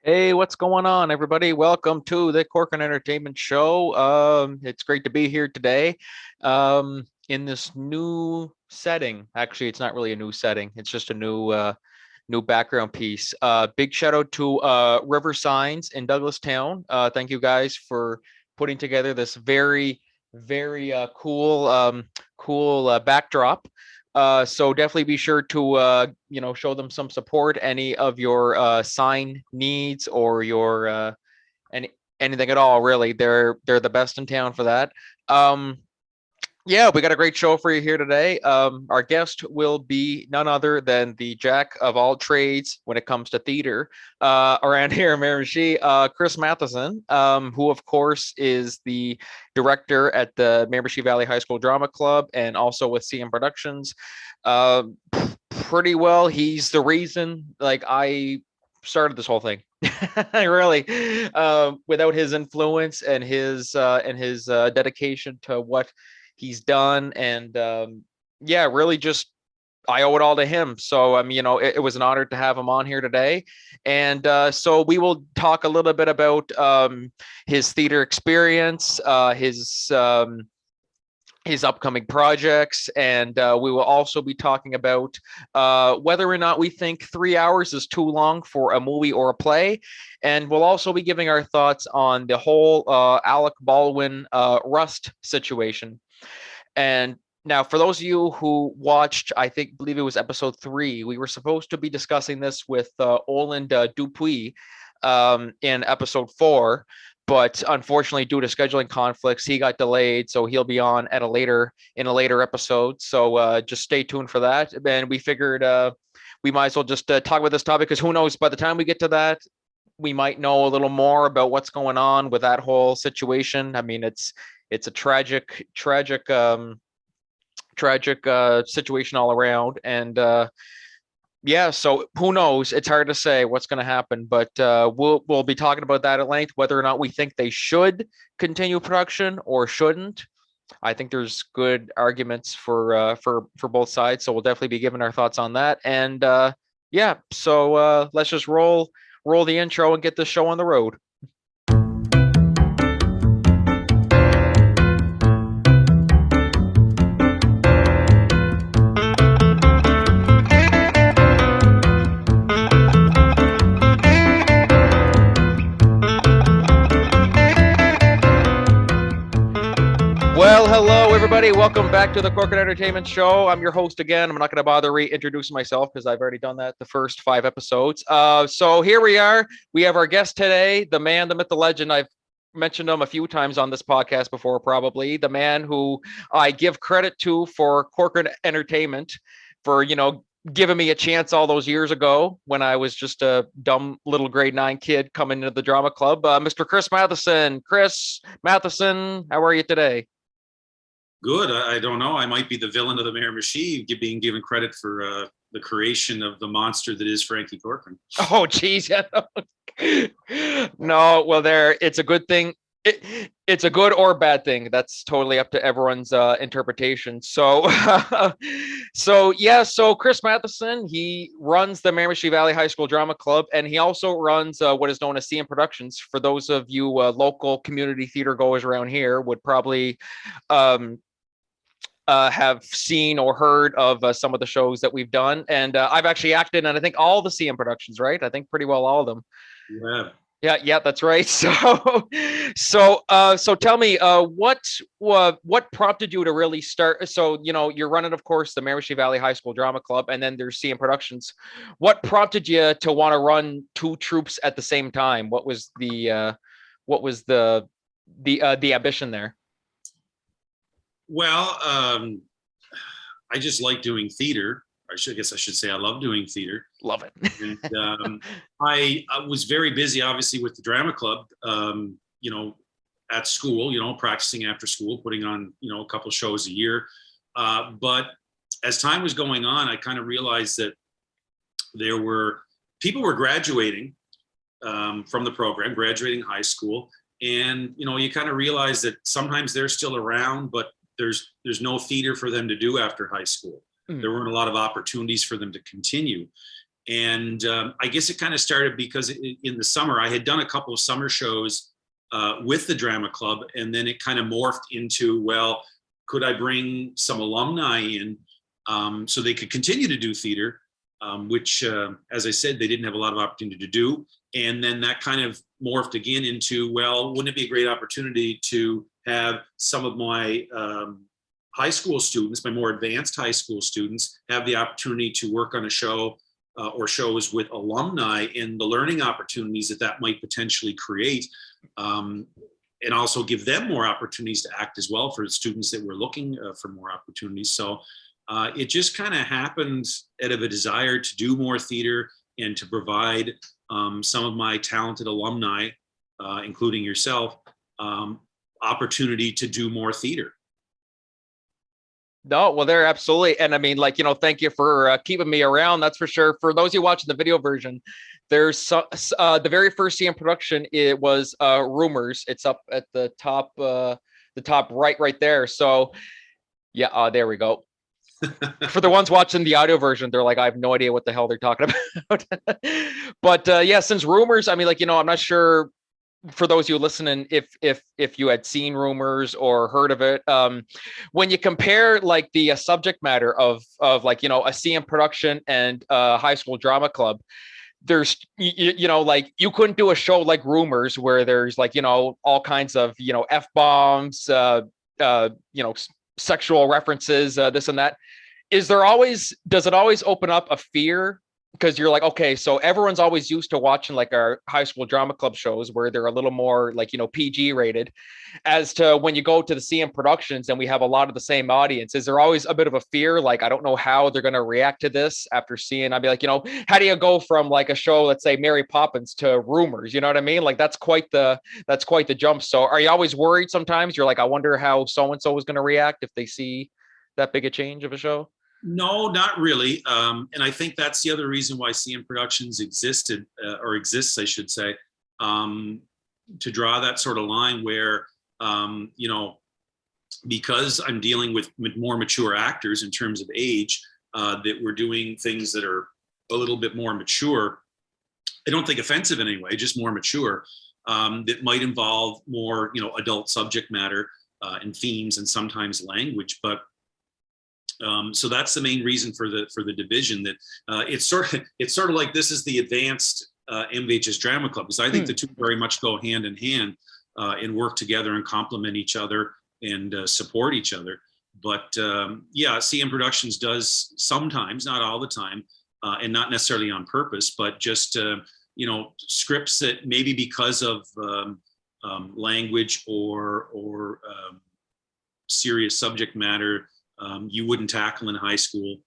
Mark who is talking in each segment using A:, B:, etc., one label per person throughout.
A: Hey, what's going on, everybody? Welcome to the Corcoran Entertainment Show. It's great to be here today in this new setting. Actually, it's not really a new setting. It's just a new background piece. Big shout out to River Signs in Douglastown. Thank you guys for putting together this very cool backdrop. So definitely be sure to show them some support. Any of your sign needs or your any anything at all, really. They're the best in town for that. Um, yeah, we got a great show for you here today. Our guest will be none other than the jack of all trades when it comes to theater around here in Miramichi, Chris Matheson, who, of course, is the director at the Miramichi Valley High School Drama Club and also with CM Productions. Uh, Pretty well, he's the reason, like, I started this whole thing. Really, without his influence and his dedication to what he's done, and yeah, really just I owe it all to him. So it was an honor to have him on here today, and so we will talk a little bit about his theater experience, his upcoming projects, and we will also be talking about whether or not we think 3 hours is too long for a movie or a play, and we'll also be giving our thoughts on the whole Alec Baldwin Rust situation. And now, for those of you who watched, believe it was episode 3, we were supposed to be discussing this with Oland Dupuis in episode 4, but unfortunately, due to scheduling conflicts, he got delayed, so he'll be on at a later episode. So just stay tuned for that. And we figured we might as well just talk about this topic, because who knows, by the time we get to that, we might know a little more about what's going on with that whole situation. I mean, it's a tragic situation all around, and yeah, so who knows? It's hard to say what's going to happen, but we'll be talking about that at length, whether or not we think they should continue production or shouldn't. I think there's good arguments for both sides, so we'll definitely be giving our thoughts on that. And yeah, so let's just roll the intro and get this show on the road. Well, hello, everybody. Welcome back to the Corcoran Entertainment Show. I'm your host again. I'm not going to bother reintroducing myself because I've already done that the first 5 episodes. So here we are. We have our guest today, the man, the myth, the legend. I've mentioned him a few times on this podcast before, probably. The man who I give credit to for Corcoran Entertainment for, giving me a chance all those years ago when I was just a dumb little grade 9 kid coming into the drama club. Mr. Chris Matheson. Chris Matheson, how are you today?
B: Good. I don't know. I might be the villain of the Miramichi, being given credit for the creation of the monster that is Franky Corcoran.
A: Oh, geez. Yeah. No, well, it's a good thing. It's a good or bad thing. That's totally up to everyone's interpretation. So, so Chris Matheson, he runs the Miramichi Valley High School Drama Club, and he also runs what is known as CM Productions. For those of you local community theater goers around here, would probably have seen or heard of some of the shows that we've done. And I've actually acted in, I think, all the CM productions, right? I think pretty well all of them.
B: Yeah.
A: Yeah, that's right. So tell me, what prompted you to really start? So, you're running, of course, the Miramichi Valley High School Drama Club, and then there's CM Productions. What prompted you to want to run 2 troops at the same time? What was the ambition there?
B: Well, I just like doing theater. I guess I should say I love doing theater.
A: Love it.
B: And I was very busy, obviously, with the drama club. At school, practicing after school, putting on, a couple shows a year. But as time was going on, I kind of realized that people were graduating from the program, graduating high school. And, you kind of realize that sometimes they're still around, but there's no theater for them to do after high school. There weren't a lot of opportunities for them to continue. And I guess it kind of started because in the summer, I had done a couple of summer shows with the drama club. And then it kind of morphed into, well, could I bring some alumni in so they could continue to do theater, which, as I said, they didn't have a lot of opportunity to do. And then that kind of morphed again into, well, wouldn't it be a great opportunity to have some of my high school students, my more advanced high school students, have the opportunity to work on a show or shows with alumni, and the learning opportunities that that might potentially create, and also give them more opportunities to act as well for students that were looking for more opportunities. So it just kind of happened out of a desire to do more theater and to provide some of my talented alumni, including yourself, opportunity to do more theater.
A: No, well, they're absolutely. And I mean, like, thank you for keeping me around. That's for sure. For those of you watching the video version, there's the very first CM production. It was Rumors. It's up at the top right there. So yeah, there we go. For the ones watching the audio version, they're like, I have no idea what the hell they're talking about. But yeah, since Rumors, I mean, like, I'm not sure for those of you listening, if you had seen Rumors or heard of it, when you compare like the subject matter of like, a CM production and high school drama club, there's, like you couldn't do a show like Rumors where there's like, all kinds of, F-bombs, sexual references, this and that. Does it always open up a fear? Because you're like, okay, so everyone's always used to watching like our high school drama club shows where they're a little more like, PG rated, as to when you go to the CM productions and we have a lot of the same audience. Is there always a bit of a fear? Like, I don't know how they're going to react to this after seeing, I'd be like, how do you go from like a show, let's say Mary Poppins, to Rumors? You know what I mean? Like, that's quite the jump. So are you always worried sometimes? You're like, I wonder how so-and-so is going to react if they see that big a change of a show?
B: No, not really. And I think that's the other reason why CM Productions existed, or exists, I should say, to draw that sort of line where, because I'm dealing with more mature actors in terms of age, that we're doing things that are a little bit more mature. I don't think offensive in any way, just more mature, that might involve more, adult subject matter and themes and sometimes language. But so that's the main reason for the division, that it's sort of like this is the advanced MVHS Drama Club, because I think the two very much go hand in hand and work together and complement each other and support each other. But yeah, CM Productions does sometimes, not all the time, and not necessarily on purpose, but just scripts that maybe because of language or serious subject matter you wouldn't tackle in high school,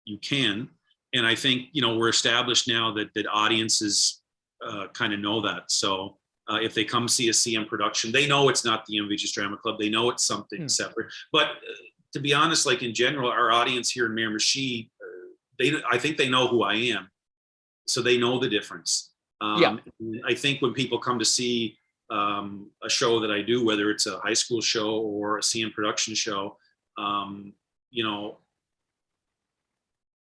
B: you can. And I think, we're established now that audiences kind of know that. So if they come see a CM production, they know it's not the MVHS Drama Club. They know it's something separate. But to be honest, like in general, our audience here in Miramichi, I think they know who I am. So they know the difference. Yeah. I think when people come to see a show that I do, whether it's a high school show or a CM production show,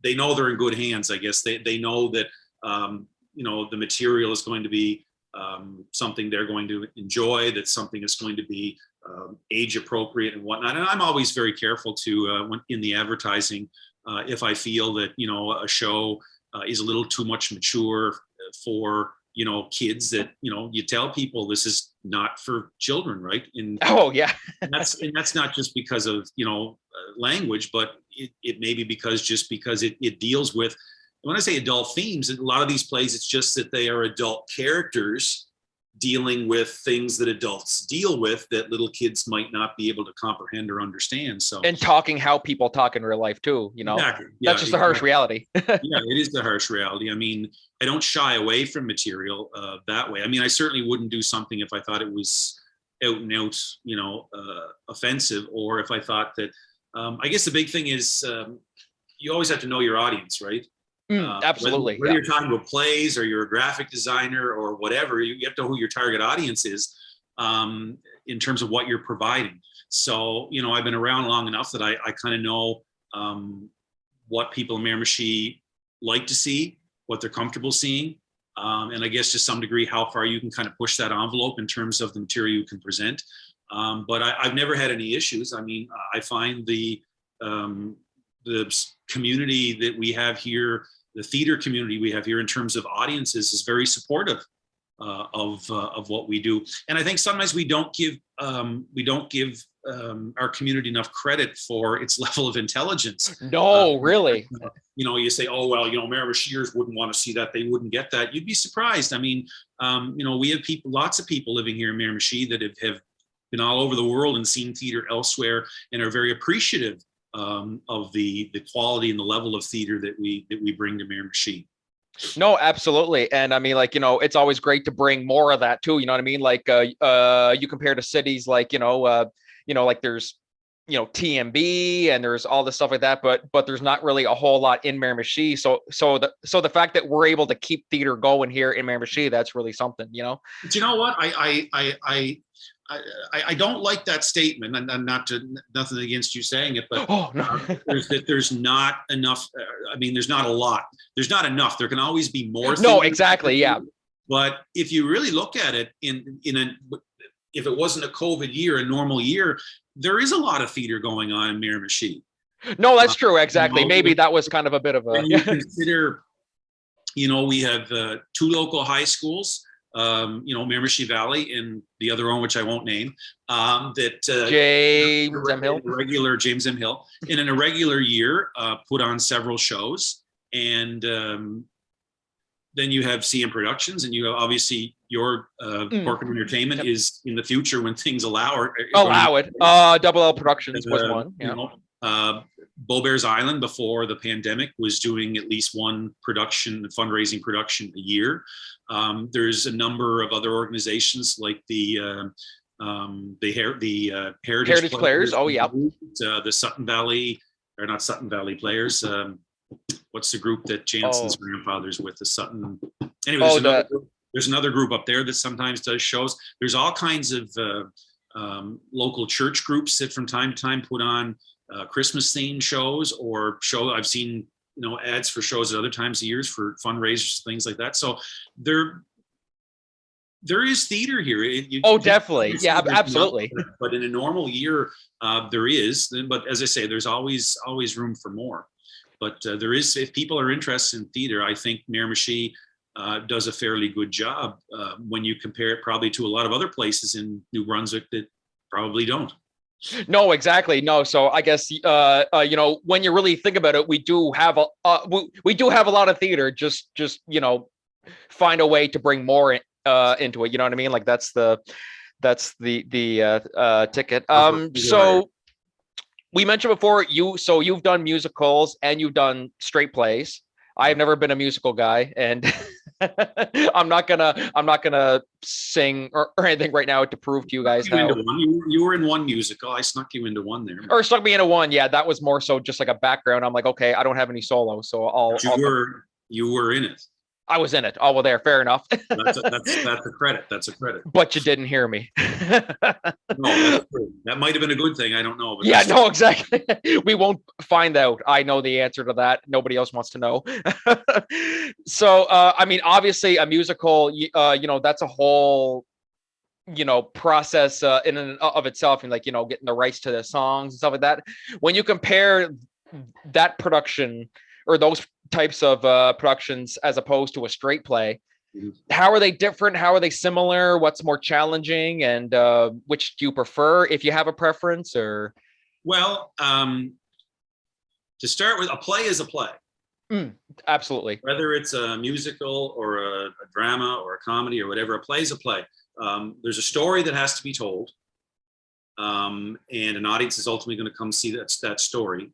B: they know they're in good hands. I guess they know that the material is going to be something they're going to enjoy, that something is going to be age appropriate and whatnot. And I'm always very careful to when in the advertising, if I feel that a show is a little too much mature for kids, that you tell people this is not for children, right? And
A: oh yeah,
B: and that's not just because of language, but it may be because it deals with, when I say adult themes, a lot of these plays, it's just that they are adult characters dealing with things that adults deal with that little kids might not be able to comprehend or understand. So,
A: and talking how people talk in real life too,
B: exactly.
A: That's just the harsh reality.
B: Yeah, it is the harsh reality. I mean, I don't shy away from material that way. I mean, I certainly wouldn't do something if I thought it was out and out, offensive, or if I thought that, I guess the big thing is you always have to know your audience, right?
A: Absolutely.
B: Whether you're talking about plays or you're a graphic designer or whatever, you have to know who your target audience is in terms of what you're providing. So, I've been around long enough that I kind of know what people in Miramichi like to see, what they're comfortable seeing. And I guess to some degree, how far you can kind of push that envelope in terms of the material you can present. But I've never had any issues. I mean, I find the community that we have here, the theater community we have here in terms of audiences is very supportive of what we do. And I think sometimes we don't give our community enough credit for its level of intelligence.
A: No, really.
B: You know, you say, oh, well, you know, Miramichiers wouldn't want to see that. They wouldn't get that. You'd be surprised. I mean, you know, we have people, lots of people living here in Miramichi that have been all over the world and seen theater elsewhere and are very appreciative of the quality and the level of theater that we bring to Miramichi.
A: No, absolutely. And I mean, like, you know, it's always great to bring more of that too. You know what I mean? Like, you compare to cities like, like there's, TMB and there's all this stuff like that, but there's not really a whole lot in Miramichi. So the fact that we're able to keep theater going here in Miramichi, that's really something, you know?
B: But you know what? I don't like that statement, and nothing against you saying it, but
A: no.
B: there's not enough. I mean, there's not a lot. There's not enough. There can always be more.
A: No, exactly. Yeah.
B: But if you really look at it if it wasn't a COVID year, a normal year, there is a lot of theater going on in Miramichi.
A: No, that's true. Exactly. Maybe that was kind of a bit of a.
B: When you consider, we have 2 local high schools. Miramichi Valley and the other one, which I won't name,
A: James M. Hill.
B: James M. Hill, in an irregular year, put on several shows. And then you have CM Productions, and you have obviously your Corcoran Entertainment is in the future when things allow
A: it. Double L Productions was one. Yeah.
B: Beaubear's Island before the pandemic was doing at least one fundraising production a year. There's a number of other organizations like the Heritage
A: Players. Oh yeah.
B: The Sutton Valley, or not Sutton Valley Players. What's the group that Jansen's grandfather's with? The Sutton. Anyway, there's another group up there that sometimes does shows. There's all kinds of local church groups that from time to time put on Christmas themed shows I've seen ads for shows at other times of years for fundraisers, things like that. So there is theater here.
A: Definitely. Yeah, absolutely.
B: But in a normal year, there is. But as I say, there's always room for more. But there is, if people are interested in theater, I think Miramichi does a fairly good job when you compare it probably to a lot of other places in New Brunswick that probably don't.
A: No, exactly. No. So I guess, when you really think about it, we do have a lot of theater, just, find a way to bring more into it. You know what I mean? Like that's the ticket. So we mentioned before you've done musicals and you've done straight plays. I've never been a musical guy, and I'm not gonna sing or anything right now to prove to you guys how.
B: You were in one musical. I snuck you into one there.
A: Or snuck me into one. Yeah, that was more so just like a background. I'm like, okay, I don't have any solo, so
B: you were in it.
A: I was in it. Oh, well, there, fair enough.
B: That's a credit. That's a credit.
A: But you didn't hear me.
B: No, that's true. That might have been a good thing. I don't know.
A: Yeah, no, exactly. We won't find out. I know the answer to that. Nobody else wants to know. So, I mean, obviously a musical, that's a whole, process in and of itself, and like, getting the rights to the songs and stuff like that. When you compare that production or those types of productions as opposed to a straight play, how are they different? How are they similar? What's more challenging, and which do you prefer, if you have a preference? Or
B: well, to start with, a play is a play.
A: Absolutely.
B: Whether it's a musical or a drama or a comedy or whatever, a play is a play. There's a story that has to be told, and an audience is ultimately going to come see that story.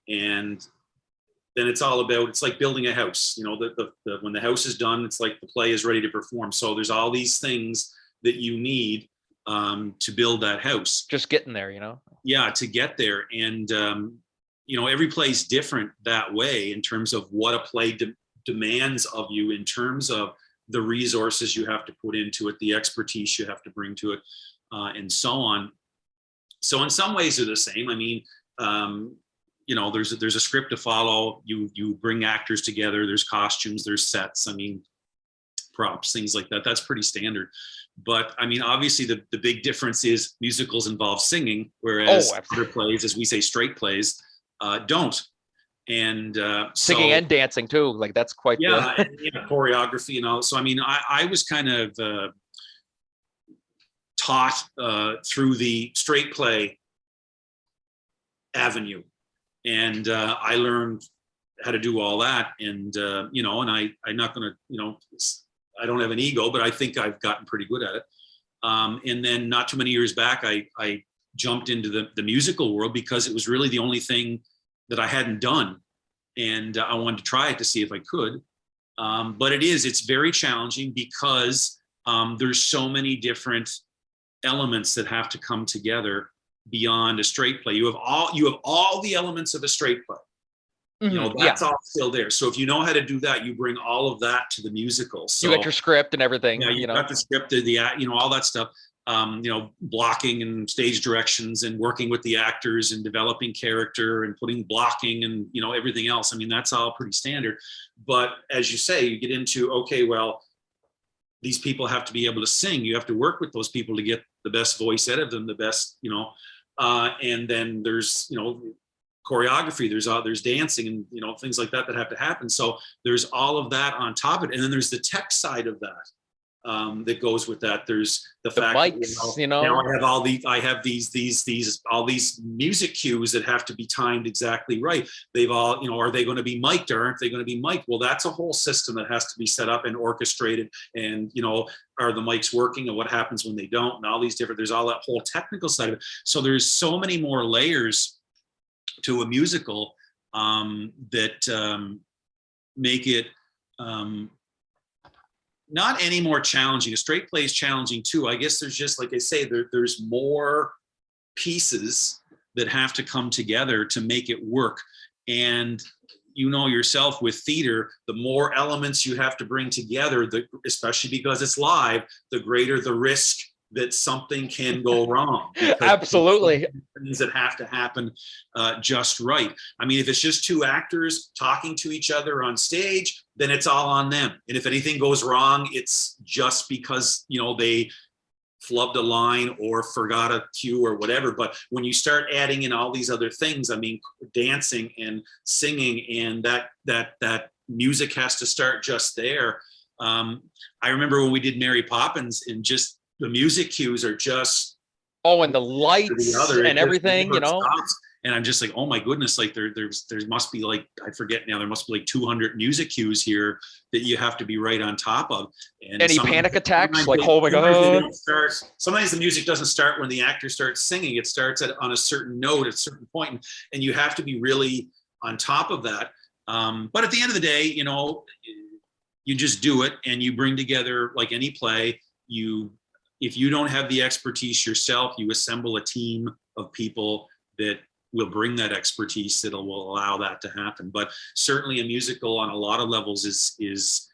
B: And then it's like building a house. When the house is done, it's like the play is ready to perform. So there's all these things that you need to build that house.
A: Just getting there,
B: Yeah, to get there. And, every play is different that way in terms of what a play demands of you, in terms of the resources you have to put into it, the expertise you have to bring to it, and so on. So in some ways they're the same. I mean, you know, there's a script to follow. You bring actors together. There's costumes. There's sets. I mean, props, things like that. That's pretty standard. But I mean, obviously, the big difference is musicals involve singing, whereas other plays, as we say, straight plays, don't. And
A: singing and dancing too. Like that's quite
B: choreography and all. So I mean, I was kind of taught through the straight play avenue, and I learned how to do all that. And you know, and I'm not going to, you know, I don't have an ego, but I think I've gotten pretty good at it. And then not too many years back, I jumped into the musical world because it was really the only thing that I hadn't done. And I wanted to try it to see if I could. But it's very challenging because there's so many different elements that have to come together beyond a straight play. You have all the elements of a straight play. You know, that's all still there. So if you know how to do that, you bring all of that to the musical. So
A: you got your script and everything.
B: Yeah, you got the script, you know, all that stuff. You know, blocking and stage directions and working with the actors and developing character and putting blocking and, you know, everything else. I mean, that's all pretty standard. But as you say, you get into, okay, well, these people have to be able to sing. You have to work with those people to get the best voice out of them, the best, you know, and then there's, you know, choreography, there's dancing and, you know, things like that have to happen. So there's all of that on top of it. And then there's the tech side of that that goes with that. There's the fact
A: mics,
B: that,
A: you know,
B: now I have all these music cues that have to be timed exactly right. They've all, you know, are they going to be mic'd or aren't they going to be mic'd? Well, that's a whole system that has to be set up and orchestrated. And, you know, are the mics working and what happens when they don't? And all these different, there's all that whole technical side of it. So there's so many more layers to a musical that make it not any more challenging. A straight play is challenging too. I guess there's just, like I say, there's more pieces that have to come together to make it work. And you know yourself with theater, the more elements you have to bring together, especially because it's live, the greater the risk that something can go wrong.
A: Absolutely.
B: Things that have to happen just right. I mean, if it's just two actors talking to each other on stage, then it's all on them. And if anything goes wrong, it's just because, you know, they flubbed a line or forgot a cue or whatever. But when you start adding in all these other things, I mean, dancing and singing and that music has to start just there. I remember when we did Mary Poppins and just the music cues are just
A: and the lights and everything, you know.
B: Stops. And I'm just like, oh my goodness, like there must be like, I forget now, there must be like 200 music cues here that you have to be right on top of. And
A: any panic attacks, like, oh my God.
B: Sometimes the music doesn't start when the actor starts singing. It starts on a certain note at a certain point, and you have to be really on top of that. But at the end of the day, you know, you just do it and you bring together, like any play, if you don't have the expertise yourself, you assemble a team of people that will bring that expertise that will allow that to happen. But certainly a musical on a lot of levels is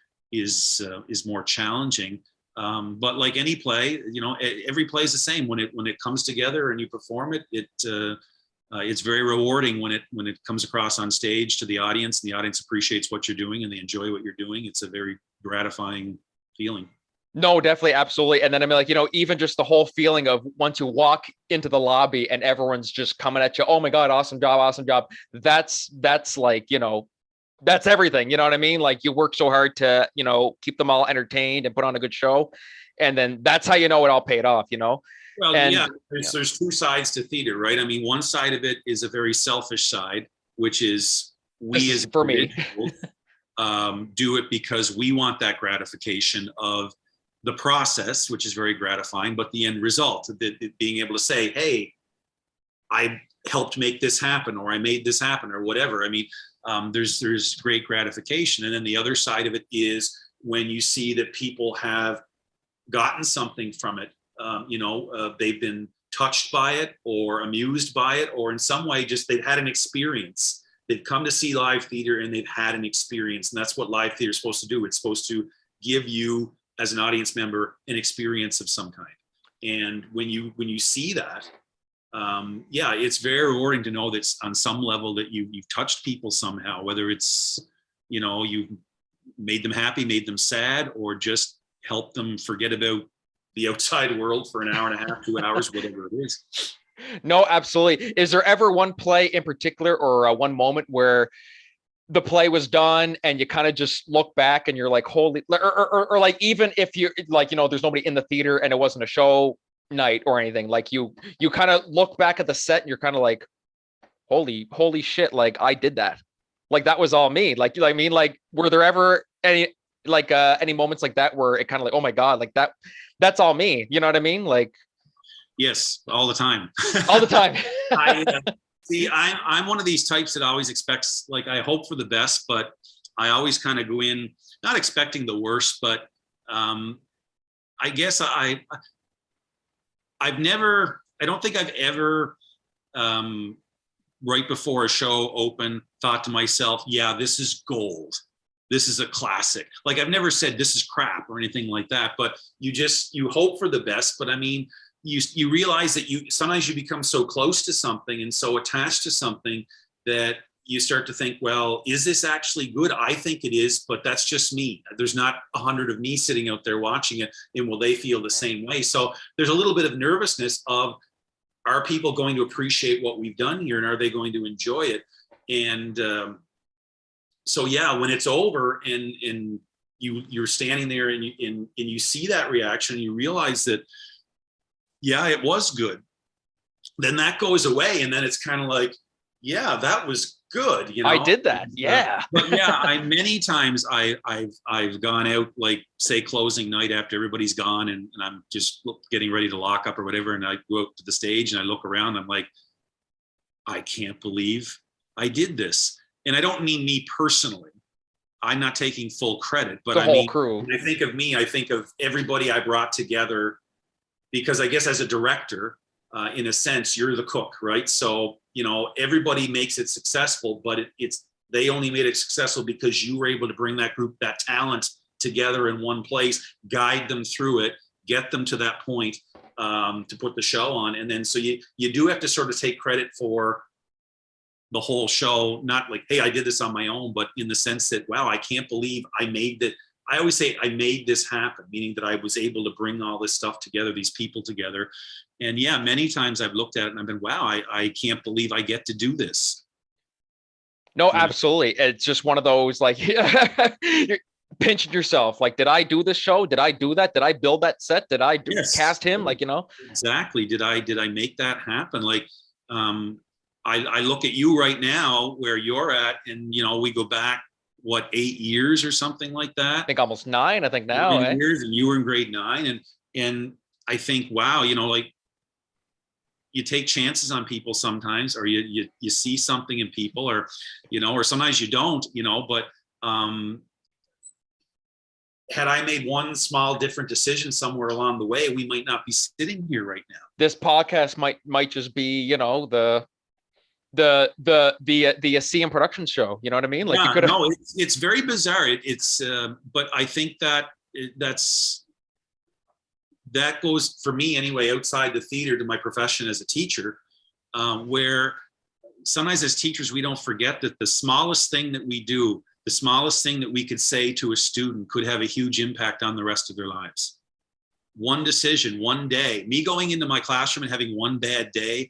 B: more challenging. But like any play, you know, every play is the same. When it comes together and you perform it, it's very rewarding when it comes across on stage to the audience, and the audience appreciates what you're doing and they enjoy what you're doing. It's a very gratifying feeling.
A: No, definitely, absolutely. And then I mean, like, you know, even just the whole feeling of once you walk into the lobby and everyone's just coming at you, oh my God, awesome job, awesome job. That's like, you know, that's everything. You know what I mean? Like, you work so hard to, you know, keep them all entertained and put on a good show. And then that's how you know it all paid off, you know?
B: Well, yeah, there's two sides to theater, right? I mean, one side of it is a very selfish side, which is we as
A: for me
B: do it because we want that gratification of the process, which is very gratifying, but the end result, being able to say, hey, I helped make this happen, or I made this happen, or whatever. I mean, there's great gratification. And then the other side of it is when you see that people have gotten something from it, they've been touched by it or amused by it, or in some way just they've had an experience. They've come to see live theater and they've had an experience. And that's what live theater is supposed to do. It's supposed to give you, as an audience member, an experience of some kind. And when you see that, yeah, it's very rewarding to know that on some level that you've touched people somehow, whether it's, you made them happy, made them sad, or just helped them forget about the outside world for an hour and a half, 2 hours, whatever it is.
A: No, absolutely. Is there ever one play in particular or one moment where the play was done and you kind of just look back and you're like, holy, or like, even if you're like, there's nobody in the theater and it wasn't a show night or anything, like you kind of look back at the set and you're kind of like, holy shit, like I did that. Like that was all me. Like, I mean, like, were there ever any moments like that where it kind of like, oh my God, like that's all me. You know what I mean? Like,
B: yes, all the time.
A: all the time.
B: See, I'm one of these types that always expects, like, I hope for the best, but I always kind of go in not expecting the worst. But I guess I don't think I've ever, right before a show open, thought to myself, yeah, this is gold. This is a classic. Like, I've never said this is crap or anything like that, but you hope for the best. But I mean, you realize that sometimes you become so close to something and so attached to something that you start to think, well, is this actually good? I think it is, but that's just me. There's not 100 of me sitting out there watching it, and will they feel the same way? So there's a little bit of nervousness of, are people going to appreciate what we've done here, and are they going to enjoy it? And so yeah, when it's over and you're standing there and you see that reaction, you realize that, yeah, it was good. Then that goes away, and then it's kind of like, yeah, that was good.
A: I did that. Yeah.
B: But yeah, many times I've gone out, like, say, closing night after everybody's gone, and I'm just getting ready to lock up or whatever, and I go up to the stage and I look around. I'm like, I can't believe I did this. And I don't mean me personally. I'm not taking full credit, but
A: the whole
B: mean,
A: crew.
B: when I think of me, I think of everybody I brought together. Because I guess as a director, in a sense, you're the cook, right? So, everybody makes it successful, but they only made it successful because you were able to bring that group, that talent, together in one place, guide them through it, get them to that point, to put the show on. And then, so you do have to sort of take credit for the whole show, not like, hey, I did this on my own, but in the sense that, wow, I can't believe I made that. I always say I made this happen, meaning that I was able to bring all this stuff together, these people together. And yeah, many times I've looked at it and I've been, wow, I can't believe I get to do this.
A: No, absolutely. It's just one of those, like, you're pinching yourself. Like, did I do this show? Did I do that? Did I build that set? Did I cast him? Like,
B: Exactly. Did I make that happen? Like, I look at you right now where you're at, and, we go back, 8 years or something like that?
A: I think almost 9, I think now.
B: 8 years, and you were in grade 9. And I think, wow, like, you take chances on people sometimes, or you see something in people, or, or sometimes you don't, but had I made one small different decision somewhere along the way, we might not be sitting here right now.
A: This podcast might just be, the CM production show, you know what I mean? Like,
B: yeah, no, it's very bizarre. But I think that that goes, for me anyway, outside the theater, to my profession as a teacher, where sometimes as teachers, we don't forget that the smallest thing that we do, the smallest thing that we could say to a student could have a huge impact on the rest of their lives. One decision, one day, me going into my classroom and having one bad day,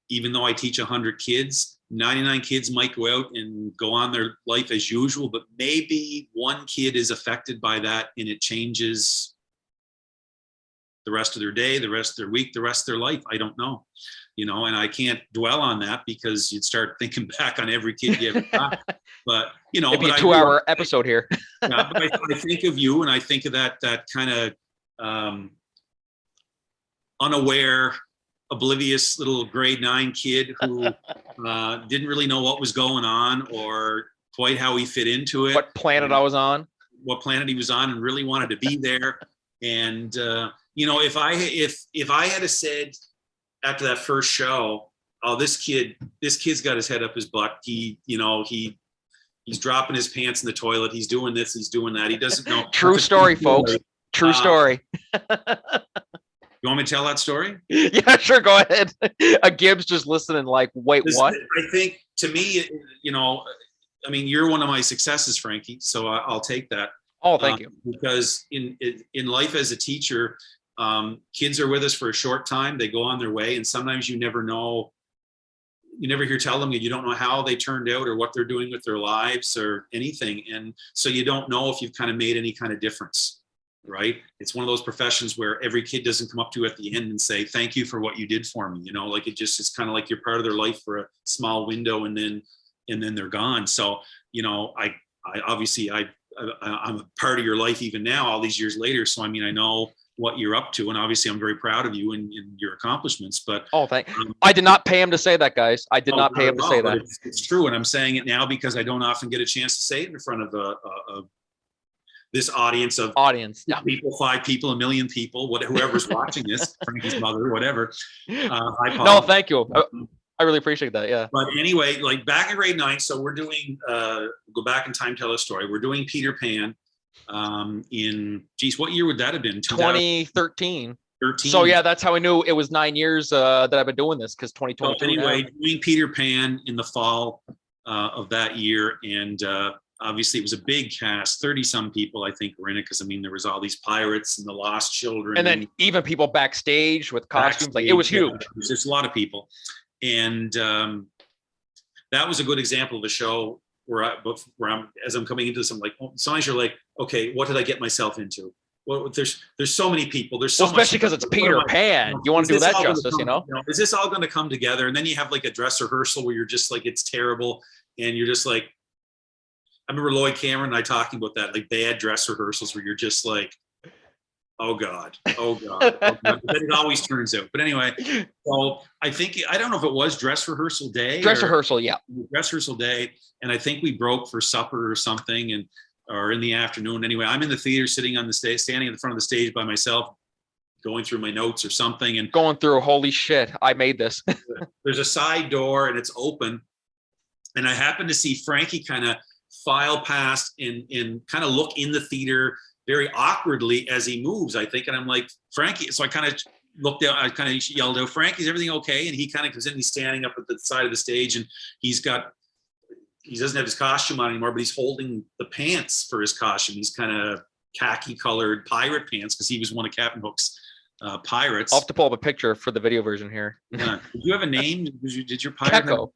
B: even though I teach 100 kids, 99 kids might go out and go on their life as usual, but maybe one kid is affected by that, and it changes the rest of their day, the rest of their week, the rest of their life. I don't know, and I can't dwell on that, because you'd start thinking back on every kid you ever got. But,
A: it'd be a 2-hour episode here.
B: Yeah, but I think of you, and I think of that kind of unaware, oblivious little grade 9 kid who didn't really know what was going on or quite how he fit into it.
A: What planet I was on.
B: What planet he was on, and really wanted to be there. And if I had said after that first show, oh, this kid's got his head up his butt. He's dropping his pants in the toilet. He's doing this. He's doing that. He doesn't know.
A: True story, folks. True story.
B: You want me to tell that story?
A: Yeah, sure. Go ahead. A Gibbs just listening like, wait, what?
B: I think to me, I mean, you're one of my successes, Frankie. So I'll take that.
A: Oh, thank you.
B: Because in life as a teacher, kids are with us for a short time. They go on their way, and sometimes you never know. You never hear tell them, and you don't know how they turned out or what they're doing with their lives or anything. And so you don't know if you've kind of made any kind of difference, right? It's one of those professions where every kid doesn't come up to you at the end and say, thank you for what you did for me. Like it's kind of like you're part of their life for a small window, and then they're gone. So, I obviously I'm a part of your life even now, all these years later. So, I mean, I know what you're up to, and obviously I'm very proud of you and your accomplishments. But
A: I did not pay him to say that, guys. I did not pay him to say that.
B: It's true, and I'm saying it now because I don't often get a chance to say it in front of this audience of
A: yeah.
B: people, 5 people, 1 million people, whoever's watching this, Frankie's mother, whatever.
A: No, thank you. I really appreciate that. Yeah.
B: But anyway, like back in grade 9, so we're doing go back in time, tell a story. We're doing Peter Pan. What year would that have been?
A: 2013.
B: 13.
A: So yeah, that's how I knew it was 9 years that I've been doing this, because 2022.
B: So anyway, doing Peter Pan in the fall of that year, and obviously it was a big cast. 30 some people I think were in it, because I mean there was all these pirates and the lost children,
A: and then even people backstage with costumes. Like it was huge.
B: It was just a lot of people, and that was a good example of a show where as I'm coming into this, I'm like, sometimes you're like, okay, what did I get myself into? Well, there's so many people. There's so
A: especially because it's Peter Pan. You want to do that justice,
B: Is this all going to come together? And then you have like a dress rehearsal where you're just like, it's terrible, and you're just like, I remember Lloyd Cameron and I talking about that, like bad dress rehearsals where you're just like, oh God. But it always turns out. But anyway, so I don't know if it was dress rehearsal day.
A: Dress rehearsal
B: day. And I think we broke for supper or something, or in the afternoon. Anyway, I'm in the theater sitting on the stage, standing in the front of the stage by myself, going through my notes or something. And
A: going through, holy shit, I made this.
B: There's a side door and it's open. And I happen to see Frankie kind of file past and kind of look in the theater very awkwardly as he moves, I think. And I'm like, Frankie. So I kind of looked out, I kind of yelled out, Frankie, is everything okay? And he kind of comes in, he's standing up at the side of the stage, and he doesn't have his costume on anymore, but he's holding the pants for his costume. He's kind of khaki colored pirate pants, because he was one of Captain Hook's pirates.
A: I'll have to pull up a picture for the video version here.
B: Yeah. Did you have a name? Did your pirate?
A: Keko.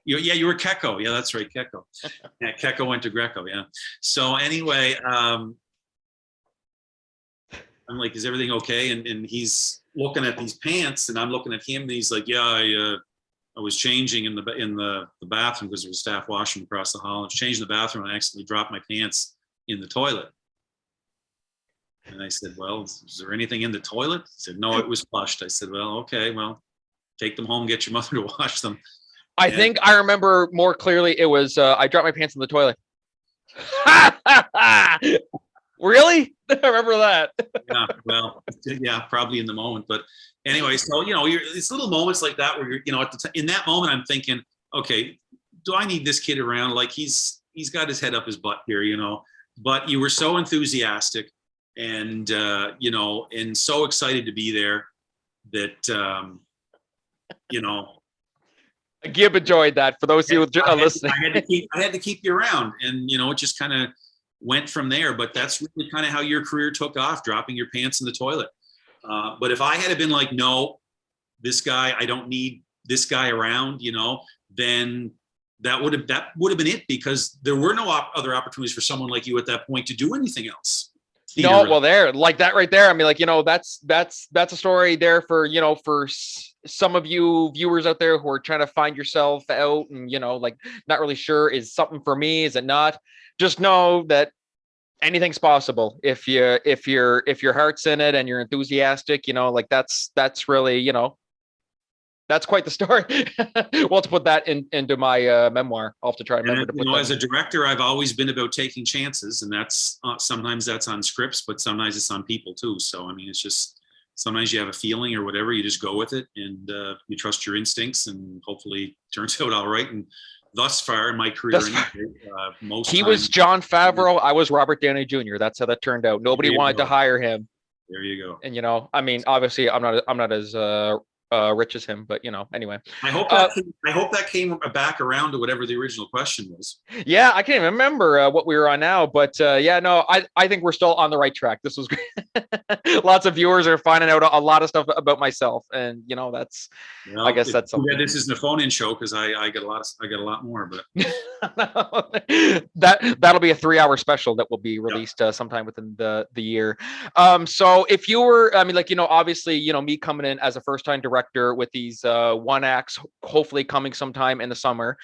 B: You were Keko. Yeah, that's right, Keko. Yeah, Keko went to Greco. Yeah. So anyway, I'm like, is everything okay? And he's looking at these pants, and I'm looking at him, and he's like, yeah, I was changing in the bathroom, because there was staff washroom across the hall. I was changing the bathroom, and I accidentally dropped my pants in the toilet. And I said, well, is there anything in the toilet? He said, no, it was flushed. I said, well, okay, well, take them home, get your mother to wash them.
A: I think I remember more clearly. It was I dropped my pants in the toilet. Really? I remember that.
B: Yeah, well, yeah, probably in the moment. But anyway, so, it's little moments like that where you're, in that moment, I'm thinking, okay, do I need this kid around? Like he's got his head up his butt here, but you were so enthusiastic and, and so excited to be there that,
A: Gib enjoyed that. For those of you listening,
B: I had to keep you around, and it just kind of went from there. But that's really kind of how your career took off, dropping your pants in the toilet. But if I had been like, no, this guy, I don't need this guy around, then that would have been it, because there were no other opportunities for someone like you at that point to do anything else.
A: Well, there, like that right there. I mean, like, that's a story there for, for some of you viewers out there who are trying to find yourself out and, like not really sure, is something for me? Is it not? Just know that anything's possible if your heart's in it and you're enthusiastic, like that's really, that's quite the story. We'll have to put that into my memoir. I'll have to try and remember to put that.
B: As a director, I've always been about taking chances, and that's sometimes that's on scripts, but sometimes it's on people too. So, I mean, it's just, sometimes you have a feeling or whatever, you just go with it, and you trust your instincts, and hopefully it turns out all right. And thus far in my career,
A: he was Jon Favreau. I was Robert Downey Jr. That's how that turned out. Nobody wanted to hire him.
B: There you go.
A: And, I mean, obviously I'm not as rich as him, but anyway.
B: I hope that came back around to whatever the original question was.
A: Yeah, I can't even remember what we were on now, but yeah, no, I think we're still on the right track. This was great. Lots of viewers are finding out a lot of stuff about myself, and that's, I guess that's something.
B: Yeah, this isn't a phone-in show because I get a lot more, but
A: that'll be a 3-hour special that will be released sometime within the year. So if you were, I mean, like, obviously, me coming in as a first-time director with these one acts, hopefully coming sometime in the summer.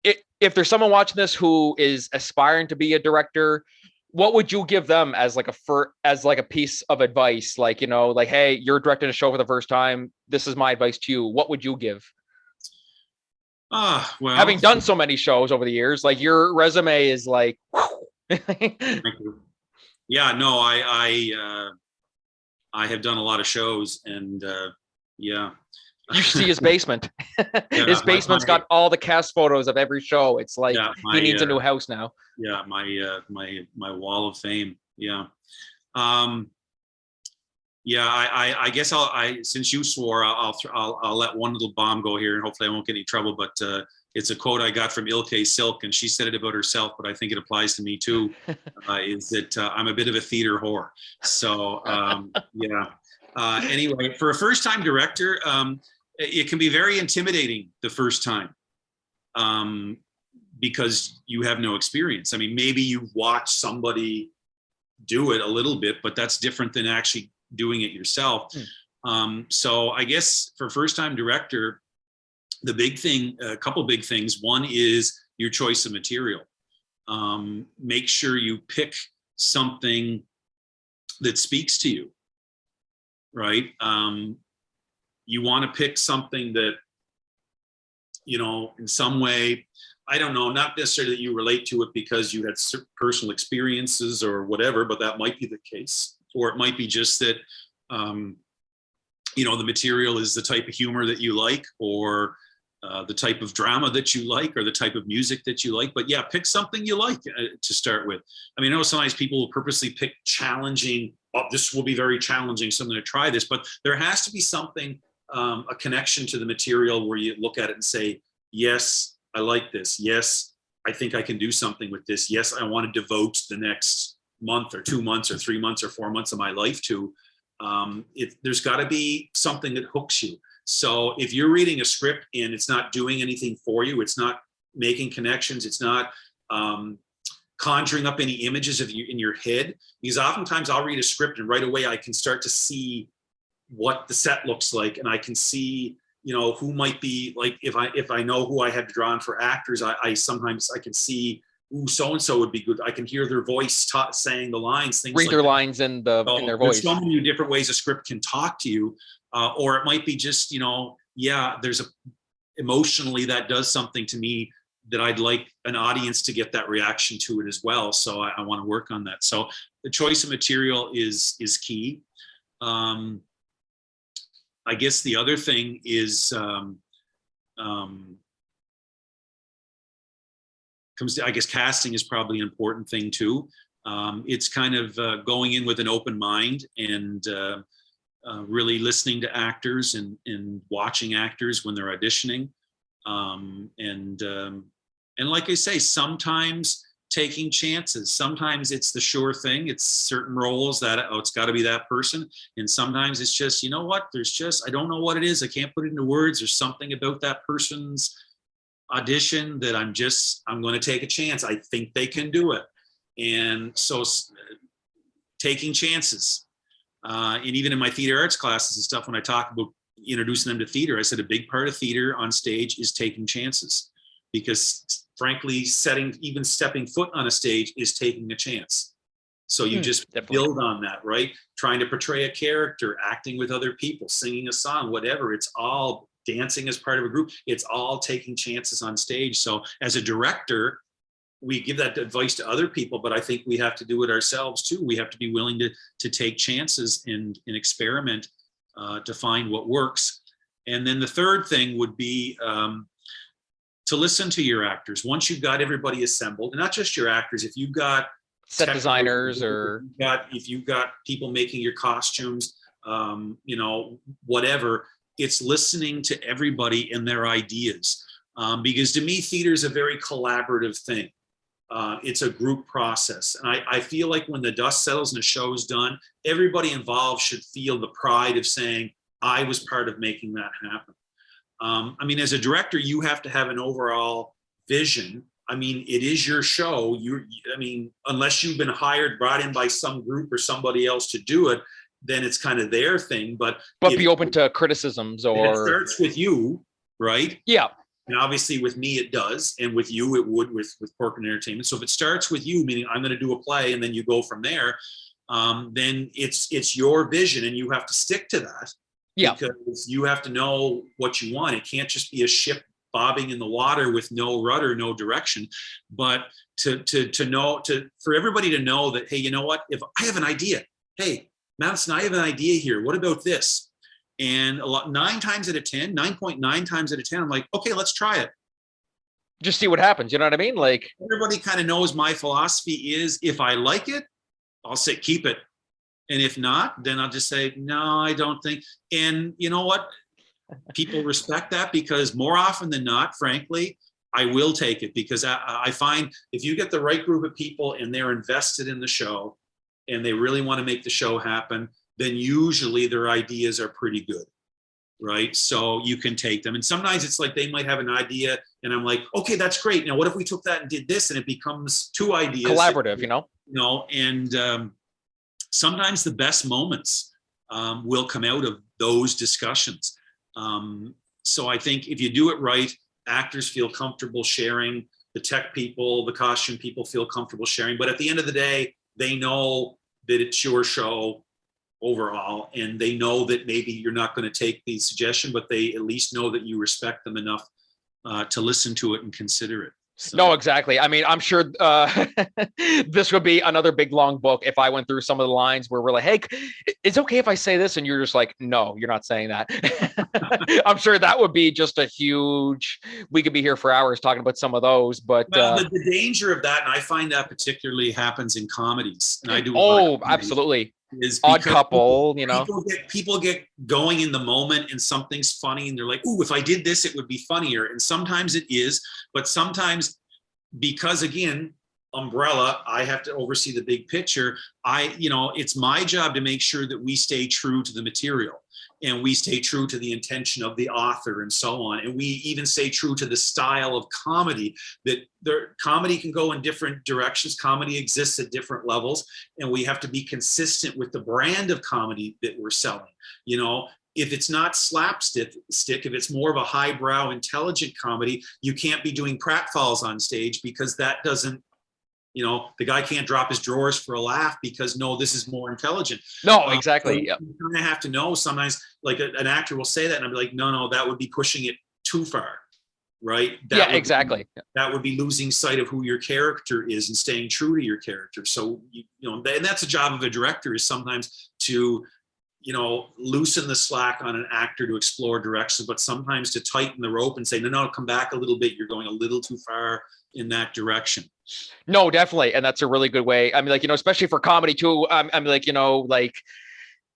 A: If there's someone watching this who is aspiring to be a director, what would you give them as like a piece of advice? Like, like, hey, you're directing a show for the first time. This is my advice to you. What would you give?
B: Well,
A: having done so many shows over the years, like your resume is like,
B: thank you. Yeah, no, I have done a lot of shows, and yeah.
A: You should see his basement. His basement's got all the cast photos of every show. It's like he needs a new house now.
B: Yeah, my wall of fame. Yeah. Yeah, I guess since you swore, I'll let one little bomb go here, and hopefully I won't get any trouble. But it's a quote I got from Ilke Silk, and she said it about herself, but I think it applies to me too. Is that I'm a bit of a theater whore. So yeah. Anyway, for a first-time director, it can be very intimidating the first time because you have no experience. I mean, maybe you watch somebody do it a little bit, but that's different than actually doing it yourself. So I guess for first-time director, the big thing, a couple big things. One is your choice of material. Make sure you pick something that speaks to you, right? You want to pick something that, in some way, I don't know, not necessarily that you relate to it because you had personal experiences or whatever, but that might be the case. Or it might be just that, the material is the type of humor that you like, or the type of drama that you like, or the type of music that you like. But yeah, pick something you like to start with. I mean, I know sometimes people will purposely pick challenging, this will be very challenging, so I'm going to try this. But there has to be something, a connection to the material where you look at it and say, yes, I like this. Yes, I think I can do something with this. Yes, I want to devote the next month or 2 months or 3 months or 4 months of my life to. There's got to be something that hooks you. So if you're reading a script and it's not doing anything for you, it's not making connections, it's not conjuring up any images of you in your head, because oftentimes I'll read a script and right away I can start to see what the set looks like, and I can see, who might be, like, if I know who I had drawn for actors, I sometimes I can see, ooh, so and so would be good. I can hear their voice saying the lines, things
A: read
B: like
A: their
B: that.
A: lines in their voice.
B: There's so many different ways a script can talk to you, or it might be just, there's emotionally that does something to me that I'd like an audience to get that reaction to it as well. So I want to work on that. So the choice of material is key. I guess the other thing is I guess casting is probably an important thing too. It's kind of going in with an open mind and really listening to actors and watching actors when they're auditioning. And like I say, sometimes taking chances. Sometimes it's the sure thing. It's certain roles that, it's got to be that person. And sometimes it's just, I don't know what it is. I can't put it into words. There's something about that person's audition that I'm going to take a chance. I think they can do it. And so taking chances. And even in my theater arts classes and stuff, when I talk about introducing them to theater, I said a big part of theater on stage is taking chances, because frankly, stepping foot on a stage is taking a chance. So you just build on that, right? Trying to portray a character, acting with other people, singing a song, whatever. It's all dancing as part of a group. It's all taking chances on stage. So as a director, we give that advice to other people, but I think we have to do it ourselves too. We have to be willing to take chances and experiment to find what works. And then the third thing would be to listen to your actors. Once you've got everybody assembled, and not just your actors, if you've got
A: set designers or
B: if you've got people making your costumes, whatever, it's listening to everybody and their ideas. Because to me, theater is a very collaborative thing. It's a group process. And I feel like when the dust settles and the show is done, everybody involved should feel the pride of saying, I was part of making that happen. As a director, you have to have an overall vision. It is your show. Unless you've been brought in by some group or somebody else to do it, then it's kind of their thing. But
A: be open to criticisms, or
B: it starts with you, right?
A: Yeah.
B: And obviously with me, it does. And with you, it would with Corcoran Entertainment. So if it starts with you, meaning I'm going to do a play and then you go from there, then it's your vision and you have to stick to that.
A: Yeah.
B: Because you have to know what you want. It can't just be a ship bobbing in the water with no rudder, no direction. But for everybody to know that, hey, you know what? If I have an idea, hey, Madison, I have an idea here. What about this? And 9.9 times out of 10, I'm like, okay, let's try it.
A: Just see what happens. You know what I mean? Like,
B: everybody kind of knows my philosophy is, if I like it, I'll say keep it. And if not, then I'll just say, no, I don't think. And you know what? People respect that, because more often than not, frankly, I will take it, because I find if you get the right group of people and they're invested in the show and they really want to make the show happen, then usually their ideas are pretty good, right? So you can take them. And sometimes it's like they might have an idea and I'm like, okay, that's great. Now, what if we took that and did this, and it becomes two ideas?
A: Collaborative,
B: and sometimes the best moments will come out of those discussions. So I think if you do it right, actors feel comfortable sharing, the tech people, the costume people feel comfortable sharing. But at the end of the day, they know that it's your show overall, and they know that maybe you're not going to take the suggestion, but they at least know that you respect them enough to listen to it and consider it. So.
A: No, exactly. I'm sure this would be another big long book if I went through some of the lines where we're like, hey, it's okay if I say this, and you're just like, no, you're not saying that. I'm sure that would be just a huge, we could be here for hours talking about some of those, but
B: the danger of that, and I find that particularly happens in comedies, and I do.
A: Absolutely.
B: Is
A: Odd Couple,
B: people get going in the moment and something's funny and they're like, ooh, if I did this, it would be funnier. And sometimes it is, but sometimes, because again, umbrella, I have to oversee the big picture. It's my job to make sure that we stay true to the material and we stay true to the intention of the author and so on. And we even stay true to the style of comedy, that comedy can go in different directions. Comedy exists at different levels, and we have to be consistent with the brand of comedy that we're selling. If it's not slapstick, if it's more of a highbrow, intelligent comedy, you can't be doing pratfalls on stage, because that doesn't, the guy can't drop his drawers for a laugh, because no, this is more intelligent.
A: No, exactly.
B: So you kind of have to know sometimes, like an actor will say that and I'll be like, no, that would be pushing it too far. Right.
A: Exactly.
B: That would be losing sight of who your character is and staying true to your character. So, and that's a job of a director, is sometimes to, loosen the slack on an actor to explore directions, but sometimes to tighten the rope and say, no, come back a little bit. You're going a little too far in that direction.
A: No, definitely. And that's a really good way. Especially for comedy too.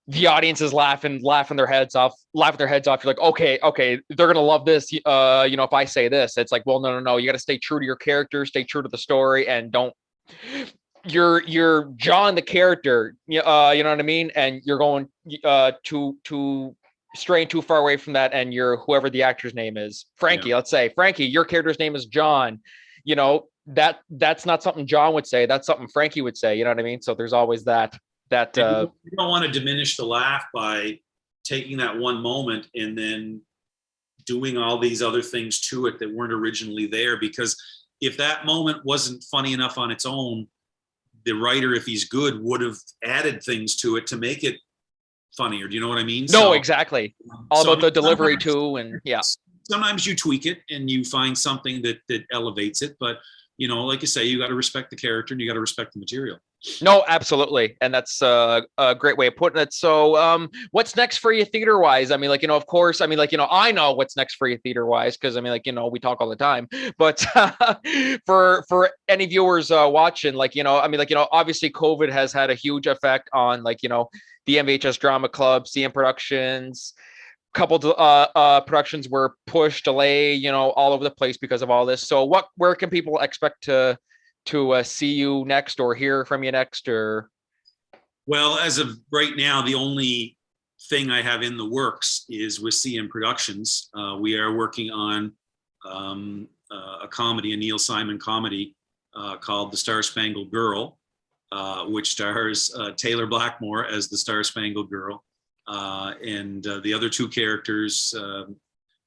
A: The audience is laughing their heads off. You're like, okay, they're going to love this. If I say this, it's like, well, no. You got to stay true to your character, stay true to the story, and don't, you're John, the character, you know what I mean? And you're going to straying too far away from that. And you're whoever the actor's name is, Franky, let's say, Franky, your character's name is John, that's not something John would say. That's something Franky would say. You know what I mean? So there's always that. You
B: don't want to diminish the laugh by taking that one moment and then doing all these other things to it that weren't originally there. Because if that moment wasn't funny enough on its own, the writer, if he's good, would have added things to it to make it funnier. Do you know what I mean?
A: No, exactly. All about the delivery too, and yeah.
B: Sometimes you tweak it and you find something that elevates it, but like you say, you got to respect the character and you got to respect the material.
A: No, absolutely. And that's a great way of putting it. So, what's next for you theater wise? I mean, like, of course, I mean, like, I know what's next for you theater wise, because I mean, like, we talk all the time, but for any viewers watching, like, I mean, like, obviously COVID has had a huge effect on, like, the MVHS Drama Club, CM Productions. Couple productions were pushed, delay, all over the place because of all this. So where can people expect to see you next or hear from you next? Or
B: Well, as of right now, the only thing I have in the works is with CM Productions. We are working on a comedy, a Neil Simon comedy called The Star Spangled Girl, which stars Taylor Blackmore as the Star Spangled Girl, and the other two characters.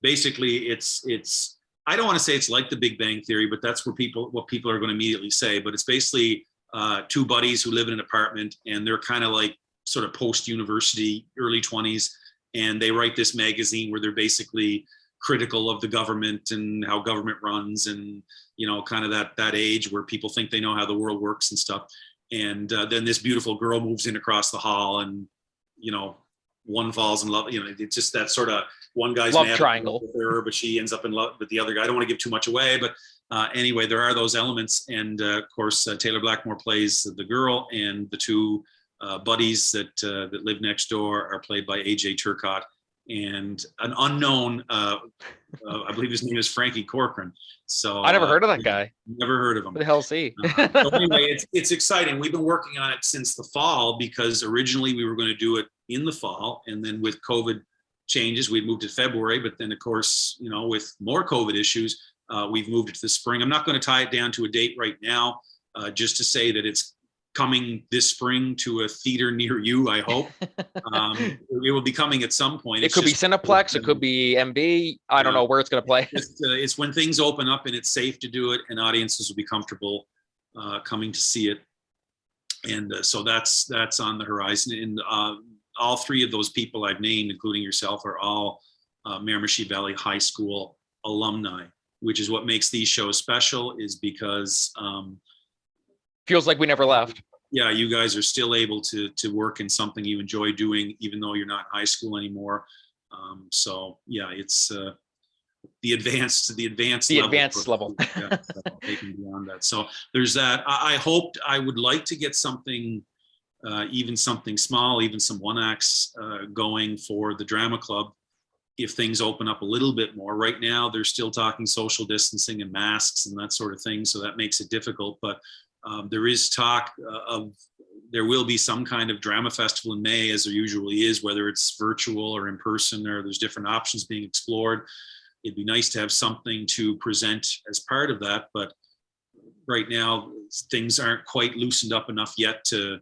B: Basically, it's I don't want to say it's like The Big Bang Theory, but that's what people are going to immediately say. But it's basically two buddies who live in an apartment, and they're kind of like sort of post-university, early 20s, and they write this magazine where they're basically critical of the government and how government runs, and kind of that age where people think they know how the world works and stuff. And then this beautiful girl moves in across the hall, and one falls in love. It's just that sort of one guy's
A: love
B: mad
A: triangle
B: with her, but she ends up in love with the other guy. I don't want to give too much away, but anyway, there are those elements. And of course, Taylor Blackmore plays the girl, and the two buddies that live next door are played by AJ Turcotte and an unknown, I believe his name is Franky Corcoran. So
A: I never heard of that guy.
B: Never heard of him.
A: What the hell is he?
B: So anyway, it's exciting. We've been working on it since the fall, because originally we were going to do it in the fall, and then with COVID changes, we moved to February. But then, of course, with more COVID issues, we've moved it to the spring. I'm not going to tie it down to a date right now, just to say that it's coming this spring to a theater near you, I hope. It will be coming at some point.
A: It could be Cineplex, it could be MB. I don't know where it's going to play.
B: It's when things open up and it's safe to do it, and audiences will be comfortable coming to see it. And so that's on the horizon. And all three of those people I've named, including yourself, are all Miramichi Valley High School alumni, which is what makes these shows special, is because
A: feels like we never left.
B: Yeah, you guys are still able to work in something you enjoy doing, even though you're not in high school anymore. So yeah, it's the advanced level. Yeah, taking beyond that. So there's that. I hoped I would like to get something, even something small, even some one acts going for the drama club, if things open up a little bit more. Right now, they're still talking social distancing and masks and that sort of thing, so that makes it difficult. But there is talk of there will be some kind of drama festival in May, as there usually is, whether it's virtual or in person, or there's different options being explored. It'd be nice to have something to present as part of that, but right now things aren't quite loosened up enough yet to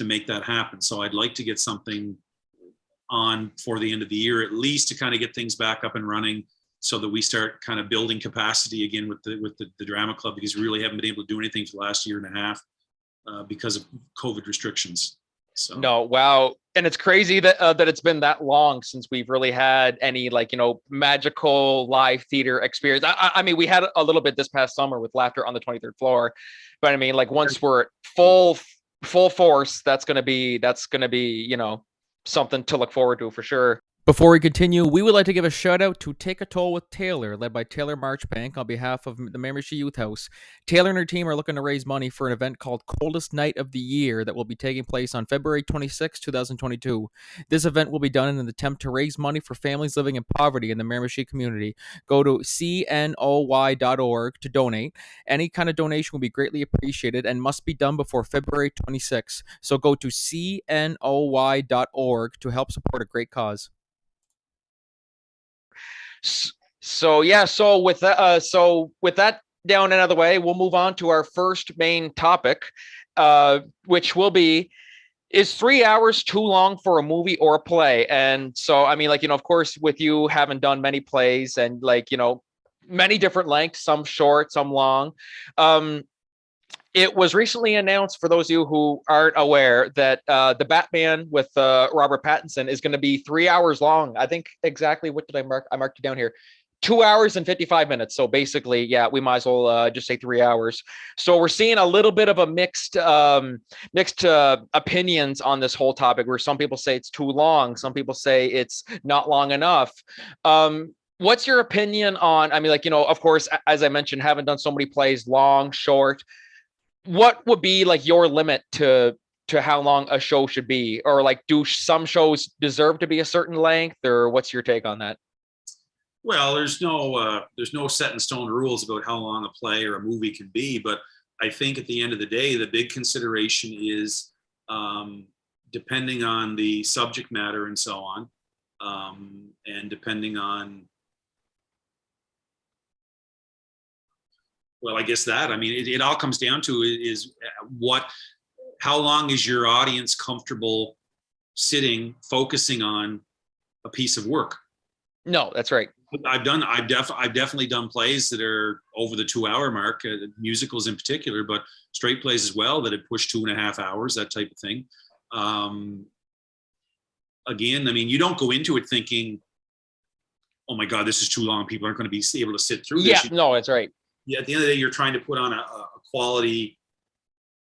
B: make that happen. So I'd like to get something on for the end of the year, at least, to kind of get things back up and running, so that we start kind of building capacity again with the drama club, because we really haven't been able to do anything for the last year and a half because of COVID restrictions. So
A: no, wow. And it's crazy that that it's been that long since we've really had any magical live theater experience. I mean, we had a little bit this past summer with Laughter on the 23rd Floor, but I mean, once we're full force, that's gonna be something to look forward to for sure. Before we continue, we would like to give a shout out to Take a Toll with Taylor, led by Taylor Marchbank on behalf of the Miramichi Youth House. Taylor and her team are looking to raise money for an event called Coldest Night of the Year that will be taking place on February 26, 2022. This event will be done in an attempt to raise money for families living in poverty in the Miramichi community. Go to cnoy.org to donate. Any kind of donation will be greatly appreciated and must be done before February 26. So go to cnoy.org to help support a great cause. So with that down and out of the way, we'll move on to our first main topic, which will be, is 3 hours too long for a movie or a play? And so, I mean, of course, with you having done many plays and many different lengths, some short, some long, it was recently announced, for those of you who aren't aware, that the Batman with Robert Pattinson is going to be 3 hours long. I think exactly, what did I mark? I marked it down here. 2 hours and 55 minutes. So basically, yeah, we might as well just say 3 hours. So we're seeing a little bit of a mixed opinions on this whole topic, where some people say it's too long, some people say it's not long enough. What's your opinion on, I mean, like, of course, as I mentioned, haven't done so many plays, long, short. What would be like your limit to how long a show should be? Or like, do some shows deserve to be a certain length, or what's your take on that?
B: Well, there's no set in stone rules about how long a play or a movie can be, but I think at the end of the day, the big consideration is depending on the subject matter and so on, and depending on, well, I guess that, I mean, it all comes down to is how long is your audience comfortable sitting, focusing on a piece of work?
A: No, that's right.
B: I've definitely done plays that are over the 2 hour mark, musicals in particular, but straight plays as well that had pushed 2.5 hours, that type of thing. Again, I mean, you don't go into it thinking, oh my God, this is too long. People aren't going to be able to sit through this.
A: Yeah, no, that's right.
B: Yeah, at the end of the day, you're trying to put on a quality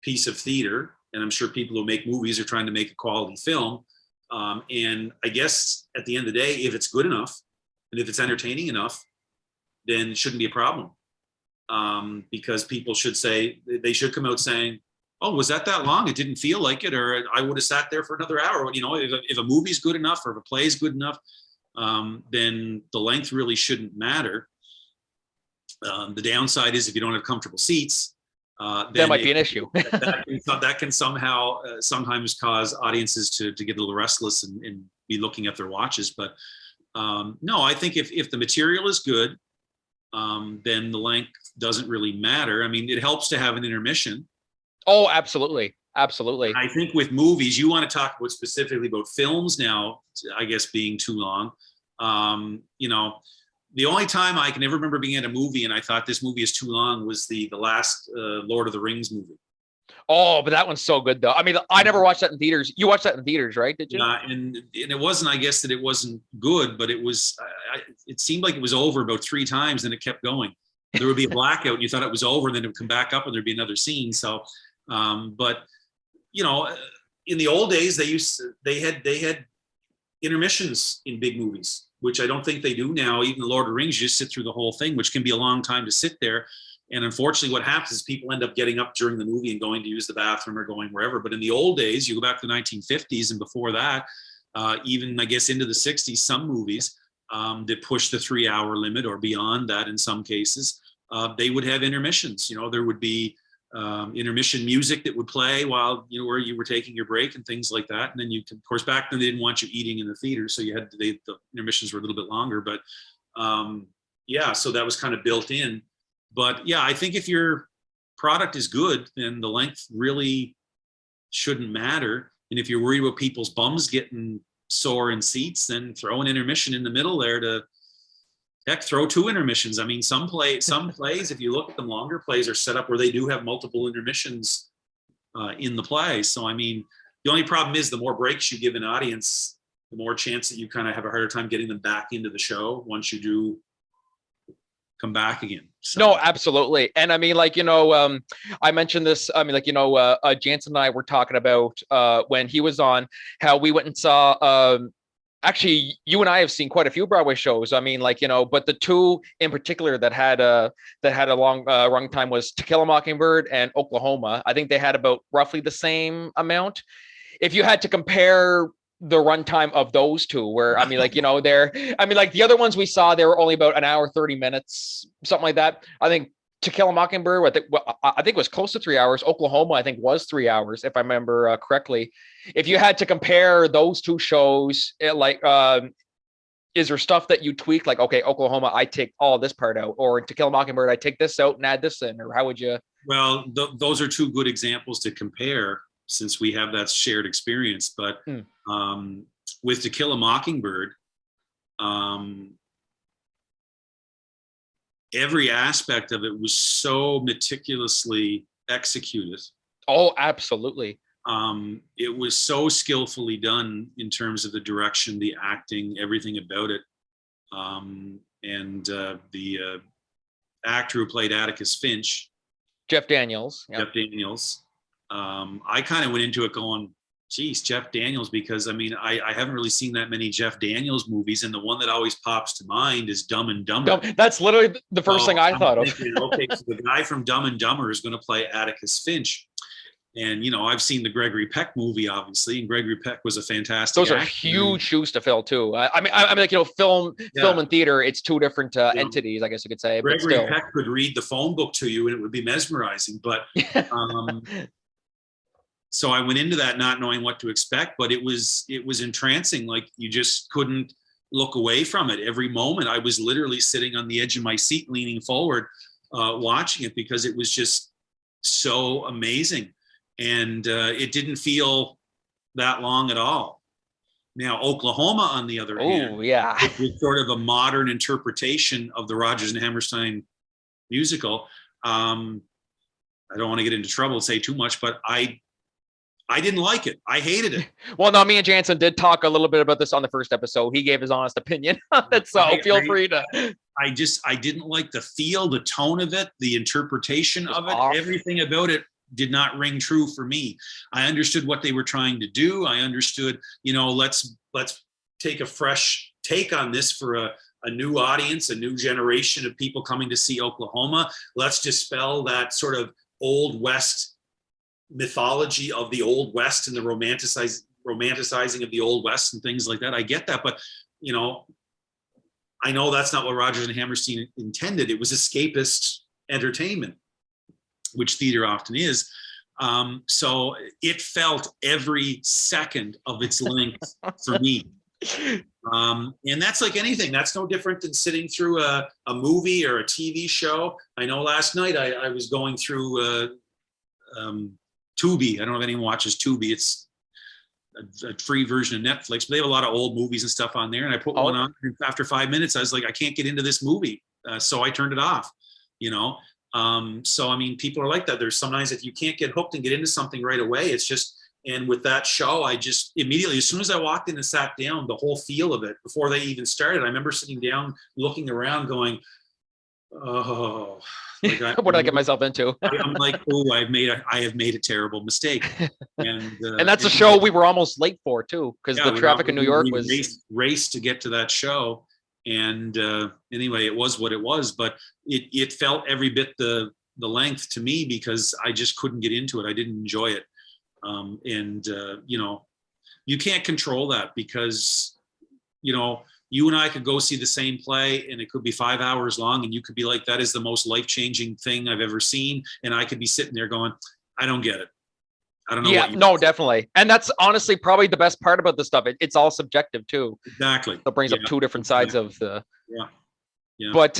B: piece of theater. And I'm sure people who make movies are trying to make a quality film. And I guess at the end of the day, if it's good enough and if it's entertaining enough, then it shouldn't be a problem. Because people should say, they should come out saying, oh, was that long? It didn't feel like it, or I would have sat there for another hour. If a movie's good enough or if a play is good enough, then the length really shouldn't matter. The downside is if you don't have comfortable seats,
A: that might be an issue.
B: that can somehow sometimes cause audiences to get a little restless and be looking at their watches. But no, I think if the material is good, then the length doesn't really matter. I mean, it helps to have an intermission.
A: Oh, absolutely. Absolutely.
B: I think with movies, you want to talk about specifically about films now, I guess, being too long. The only time I can ever remember being at a movie and I thought this movie is too long was the last Lord of the Rings movie.
A: Oh, but that one's so good though. I mean, I never watched that in theaters. You watched that in theaters, right? Did you?
B: Yeah, and it wasn't, I guess, that it wasn't good, but it was. It seemed like it was over about 3 times, and it kept going. There would be a blackout, and you thought it was over, and then it would come back up, and there'd be another scene. So, but in the old days, they had intermissions in big movies, which I don't think they do now. Even the Lord of the Rings, you just sit through the whole thing, which can be a long time to sit there. And unfortunately, what happens is people end up getting up during the movie and going to use the bathroom or going wherever. But in the old days, you go back to the 1950s and before that, even I guess into the 60s, some movies that push the 3 hour limit or beyond that in some cases, they would have intermissions. There would be intermission music that would play while where you were taking your break and things like that. And then of course, back then they didn't want you eating in the theater, so the intermissions were a little bit longer. But yeah, so that was kind of built in. But yeah, I think if your product is good, then the length really shouldn't matter. And if you're worried about people's bums getting sore in seats, then throw an intermission in the middle there to. Heck, throw 2 intermissions. I mean, some plays, if you look at them, longer plays are set up where they do have multiple intermissions in the play. So, I mean, the only problem is the more breaks you give an audience, the more chance that you kind of have a harder time getting them back into the show once you do come back again. So.
A: No, absolutely. And I mean, like, I mentioned this, I mean, like, Jansen and I were talking about when he was on how we went and saw actually, you and I have seen quite a few Broadway shows. I mean, like, but the 2 in particular that had a long run time was To Kill a Mockingbird and Oklahoma. I think they had about roughly the same amount. If you had to compare the runtime of those 2, where I mean, like, like the other ones we saw, they were only about an hour, 30 minutes, something like that. I think To Kill a Mockingbird, I think was close to 3 hours. Oklahoma, I think, was 3 hours, if I remember correctly. If you had to compare those 2 shows, is there stuff that you tweak? Like, okay, Oklahoma, I take all this part out, or To Kill a Mockingbird, I take this out and add this in, or how would you?
B: Well, those are 2 good examples to compare since we have that shared experience. But with To Kill a Mockingbird, every aspect of it was so meticulously executed.
A: Oh, absolutely.
B: It was so skillfully done in terms of the direction, the acting, everything about it. and the actor who played Atticus Finch,
A: Jeff Daniels. Yep.
B: Jeff Daniels. I kind of went into it going, geez, Jeff Daniels, because I mean, I haven't really seen that many Jeff Daniels movies, and the one that always pops to mind is Dumb and Dumber.
A: That's literally the first thing I thought
B: thinking, of. Okay, so the guy from Dumb and Dumber is going to play Atticus Finch. And, you know, I've seen the Gregory Peck movie, obviously, and Gregory Peck was a fantastic
A: Those
B: actor.
A: are huge shoes to fill, too. I mean, like, you know, film and theater, it's two different entities, I guess you could say.
B: Gregory Peck could read the phone book to you, and it would be mesmerizing. But so I went into that not knowing what to expect, but it was entrancing. Like, you just couldn't look away from it. Every moment, I was literally sitting on the edge of my seat, leaning forward, watching it, because it was just so amazing. And it didn't feel that long at all. Now, Oklahoma, on the other hand, it was sort of a modern interpretation of the Rodgers and Hammerstein musical. I don't want to get into trouble and say too much, but I didn't like it. I hated it.
A: Well, no, me and Jansen did talk a little bit about this on the first episode. He gave his honest opinion on it, so feel free to.
B: I didn't like the feel, the tone of it, the interpretation of it, everything about it did not ring true for me. I understood what they were trying to do. I understood, you know, let's take a fresh take on this for a new audience, a new generation of people coming to see Oklahoma. Let's dispel that sort of Old West mythology of the Old West and the romanticizing of the Old West and things like that. I get that, but, you know, I know that's not what Rodgers and Hammerstein intended. It was escapist entertainment, which theater often is. So it felt every second of its length for me. And that's like anything. That's no different than sitting through a movie or a TV show. I know last night I was going through Tubi. I don't know if anyone watches Tubi. It's a free version of Netflix, but they have a lot of old movies and stuff on there. And I put one on, and after 5 minutes, I was like, I can't get into this movie. So I turned it off, you know? So, I mean, people are like that. There's sometimes if you can't get hooked and get into something right away, it's just, and with that show, I just immediately, as soon as I walked in and sat down, the whole feel of it before they even started, I remember sitting down, looking around going, oh, like
A: what did I get myself into?
B: I'm like, oh, I have made a terrible mistake. And
A: that's a show we were almost late for too, because the traffic in New York was
B: race to get to that show. And anyway, it was what it was, but it felt every bit the length to me, because I just couldn't get into it. I didn't enjoy it. You know, you can't control that, because, you know, you and I could go see the same play and it could be 5 hours long, and you could be like, that is the most life-changing thing I've ever seen. And I could be sitting there going, I don't get it. I don't know.
A: Yeah, no, definitely. And that's honestly probably the best part about this stuff. It's all subjective too.
B: Exactly.
A: It brings up two different sides of the.
B: Yeah.
A: But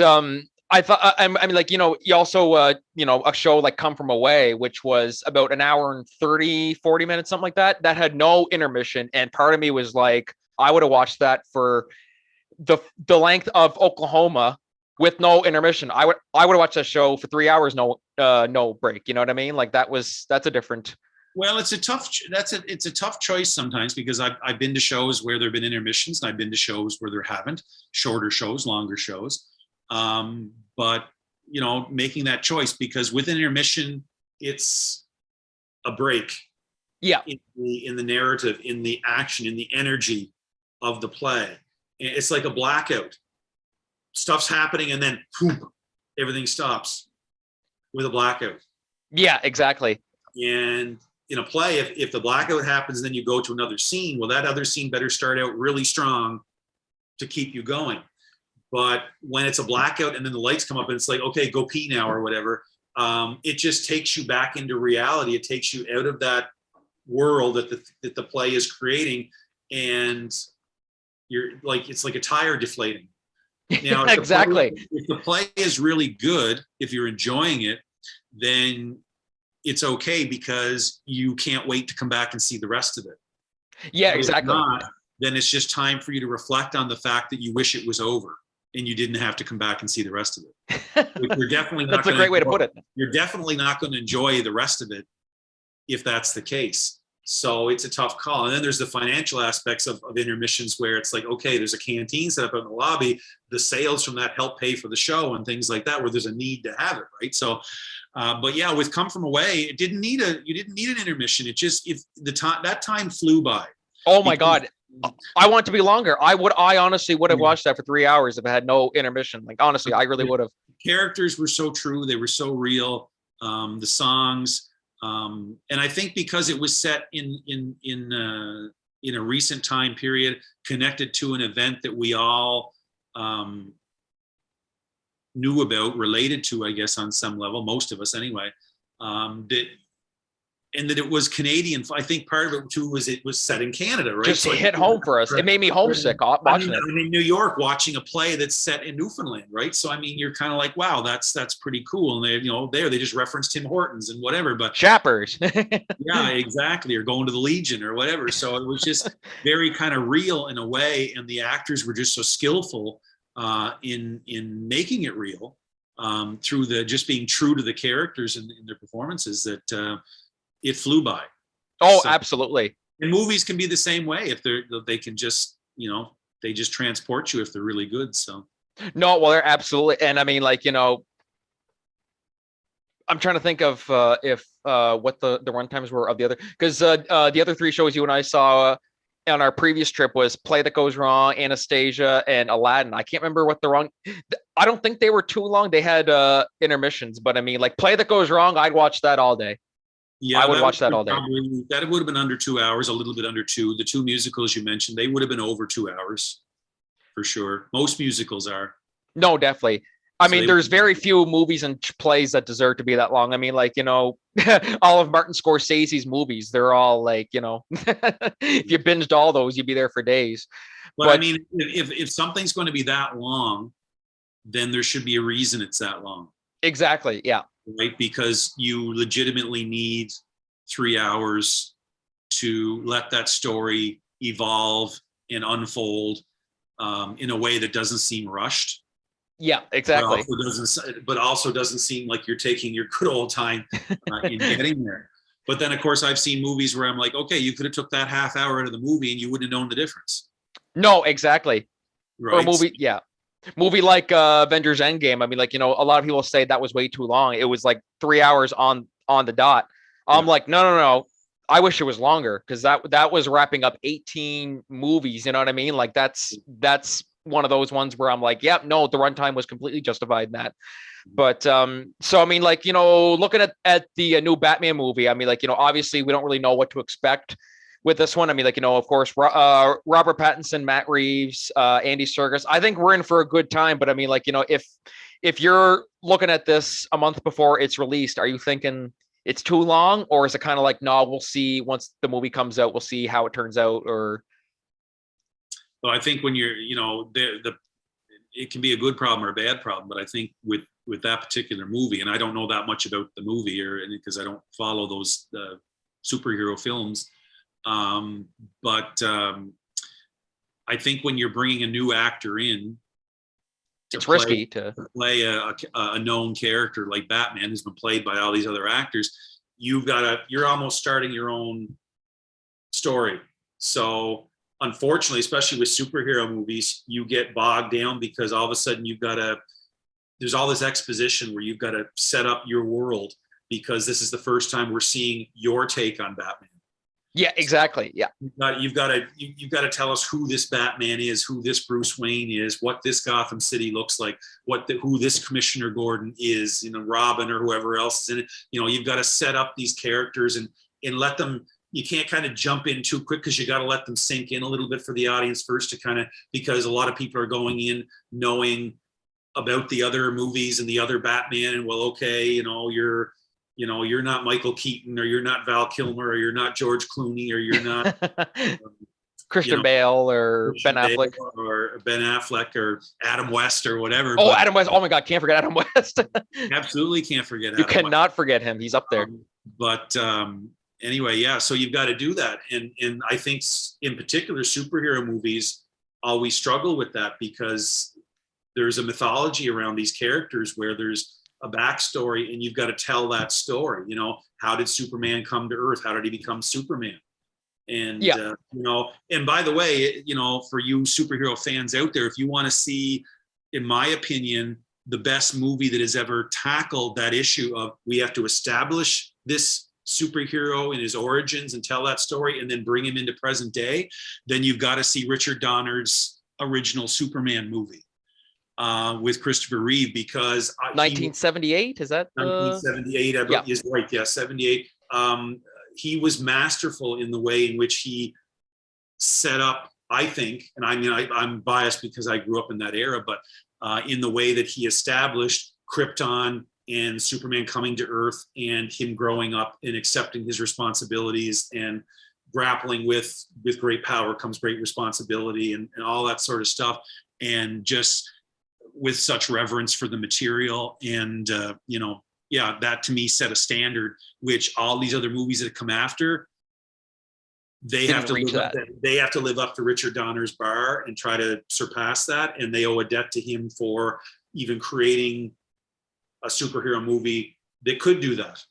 A: I thought, I mean, like, you know, you also, you know, a show like Come From Away, which was about an hour and 30, 40 minutes, something like that, that had no intermission. And part of me was like, I would have watched that for the length of Oklahoma with no intermission. I would have watched that show for 3 hours, no break. You know what I mean? Like that's a different.
B: Well, it's a tough choice sometimes, because I've been to shows where there've been intermissions, and I've been to shows where there haven't, shorter shows, longer shows. But, you know, making that choice, because with an intermission, it's a break.
A: Yeah.
B: In the narrative, in the action, in the energy of the play. It's like a blackout. Stuff's happening, and then boom, everything stops with a blackout.
A: Yeah, exactly.
B: And in a play, if the blackout happens, then you go to another scene. Well, that other scene better start out really strong to keep you going. But when it's a blackout and then the lights come up and it's like, okay, go pee now or whatever, it just takes you back into reality. It takes you out of that world that the play is creating, and you're like, it's like a tire deflating. Now,
A: exactly.
B: If the play is really good, if you're enjoying it, then it's okay, because you can't wait to come back and see the rest of it.
A: Yeah,
B: If
A: exactly.
B: not, then it's just time for you to reflect on the fact that you wish it was over and you didn't have to come back and see the rest of it. You're definitely not.
A: That's a great way to put it.
B: You're definitely not going to enjoy the rest of it if that's the case. So it's a tough call. And then there's the financial aspects of intermissions where it's like, okay, there's a canteen set up in the lobby. The sales from that help pay for the show and things like that, where there's a need to have it, right? So, but yeah, with Come From Away, you didn't need an intermission. It just, if the time, that time flew by.
A: Oh my God. I want it to be longer. I honestly would have watched that for 3 hours if it had no intermission. Like, honestly, I really would have.
B: Characters were so true. They were so real. The songs, and I think because it was set in a recent time period, connected to an event that we all knew about, related to, I guess, on some level, most of us anyway, and that it was Canadian. I think part of it too was it was set in Canada, right?
A: Just so hit home for us. It made me homesick watching it.
B: I'm in New York watching a play that's set in Newfoundland, right? So I mean, you're kind of like, wow, that's pretty cool. And they just referenced Tim Hortons and whatever, but
A: Chappers.
B: Yeah, exactly, or going to the Legion or whatever. So it was just very kind of real in a way, and the actors were just so skillful in making it real through the just being true to the characters in their performances that. It flew by.
A: Oh, so, absolutely.
B: And movies can be the same way if they can just, they just transport you if they're really good. So.
A: No, well, they're absolutely. And I mean, like, I'm trying to think of if what the runtimes were of the other, because the other three shows you and I saw on our previous trip was Play That Goes Wrong, Anastasia, and Aladdin. I can't remember what I don't think they were too long. They had intermissions, but I mean, like, Play That Goes Wrong, I'd watch that all day. Yeah, I would watch that all day.
B: That would have been under 2 hours, a little bit under 2. The two musicals you mentioned, they would have been over 2 hours for sure. Most musicals are.
A: No, definitely. I mean, there's very few movies and plays that deserve to be that long. I mean, like, all of Martin Scorsese's movies, they're all like, if you binged all those, you'd be there for days.
B: But I mean, if something's going to be that long, then there should be a reason it's that long.
A: Exactly. Yeah.
B: Right, because you legitimately need 3 hours to let that story evolve and unfold in a way that doesn't seem rushed.
A: Yeah, exactly.
B: But also doesn't seem like you're taking your good old time in getting there. But then, of course, I've seen movies where I'm like, okay, you could have took that half hour out of the movie and you wouldn't have known the difference.
A: No, exactly.
B: Right.
A: Or a movie, yeah. Movie like Avengers Endgame. I mean, like, a lot of people say that was way too long. It was like 3 hours on the dot. I'm like, no. I wish it was longer, because that was wrapping up 18 movies. You know what I mean? Like, that's one of those ones where I'm like, yeah, no, the runtime was completely justified in that. But so I mean, like, looking at the new Batman movie, I mean, like, obviously we don't really know what to expect with this one. I mean, like, of course, Robert Pattinson, Matt Reeves, Andy Serkis. I think we're in for a good time. But I mean, like, if you're looking at this a month before it's released, are you thinking it's too long, or is it kind of like, no, we'll see once the movie comes out, we'll see how it turns out? Or
B: well, I think when you're, it can be a good problem or a bad problem. But I think with that particular movie, and I don't know that much about the movie, because I don't follow those superhero films. But I think when you're bringing a new actor in,
A: it's risky to
B: play a known character like Batman, who's been played by all these other actors. You're almost starting your own story. So unfortunately, especially with superhero movies, you get bogged down because all of a sudden there's all this exposition where you've got to set up your world, because this is the first time we're seeing your take on Batman.
A: Yeah, exactly. Yeah.
B: You've got to tell us who this Batman is, who this Bruce Wayne is, what this Gotham City looks like, who this Commissioner Gordon is, Robin or whoever else is in it. You've got to set up these characters and let them. You can't kind of jump in too quick, because you got to let them sink in a little bit for the audience first because a lot of people are going in knowing about the other movies and the other Batman, and well, okay, you're not Michael Keaton, or you're not Val Kilmer, or you're not George Clooney, or you're not
A: Christian Bale or Ben Affleck,
B: or Ben Affleck or Adam West or whatever.
A: Oh, Adam West! Oh my God, can't forget Adam West.
B: Absolutely can't forget.
A: You cannot forget him. He's up there.
B: Anyway, yeah. So you've got to do that, and I think in particular superhero movies always struggle with that, because there's a mythology around these characters where there's a backstory, and you've got to tell that story. How did Superman come to Earth? How did he become Superman? And,
A: Yeah.
B: And by the way, for you superhero fans out there, if you want to see, in my opinion, the best movie that has ever tackled that issue of we have to establish this superhero in his origins and tell that story and then bring him into present day, then you've got to see Richard Donner's original Superman movie with Christopher Reeve, because
A: 1978, is that
B: 1978, I believe, is right. Yeah, 78. He was masterful in the way in which he set up, I think, and I mean, I'm biased because I grew up in that era, but in the way that he established Krypton and Superman coming to Earth and him growing up and accepting his responsibilities and grappling with great power comes great responsibility and all that sort of stuff. And just with such reverence for the material. And, that to me set a standard, which all these other movies that come after, they have to live up to Richard Donner's bar and try to surpass that. And they owe a debt to him for even creating a superhero movie that could do that.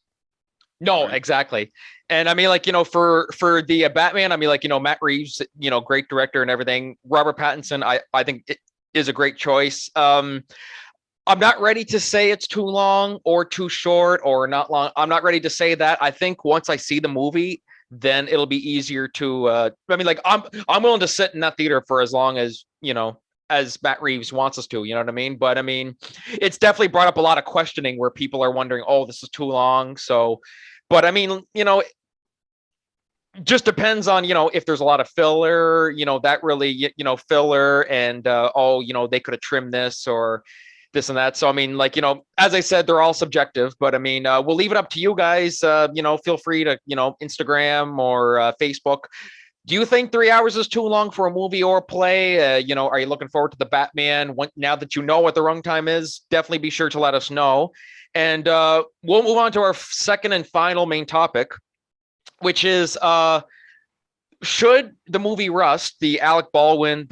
A: No, right? Exactly. And I mean, for the Batman, I mean, Matt Reeves, great director and everything. Robert Pattinson, I think it is a great choice. I'm not ready to say it's too long or too short or not long. I'm not ready to say that. I think once I see the movie, then it'll be easier to, I'm willing to sit in that theater for as long as, as Matt Reeves wants us to, you know what I mean? But I mean, it's definitely brought up a lot of questioning where people are wondering, oh, this is too long. So, but I mean, just depends on, if there's a lot of filler, that really, filler and, they could have trimmed this or this and that. So, I mean, as I said, they're all subjective, but I mean, we'll leave it up to you guys. Feel free to, Instagram or Facebook. Do you think 3 hours is too long for a movie or a play? Are you looking forward to the Batman? Now that you know what the runtime is, definitely be sure to let us know. And we'll move on to our second and final main topic, which is should the movie Rust, the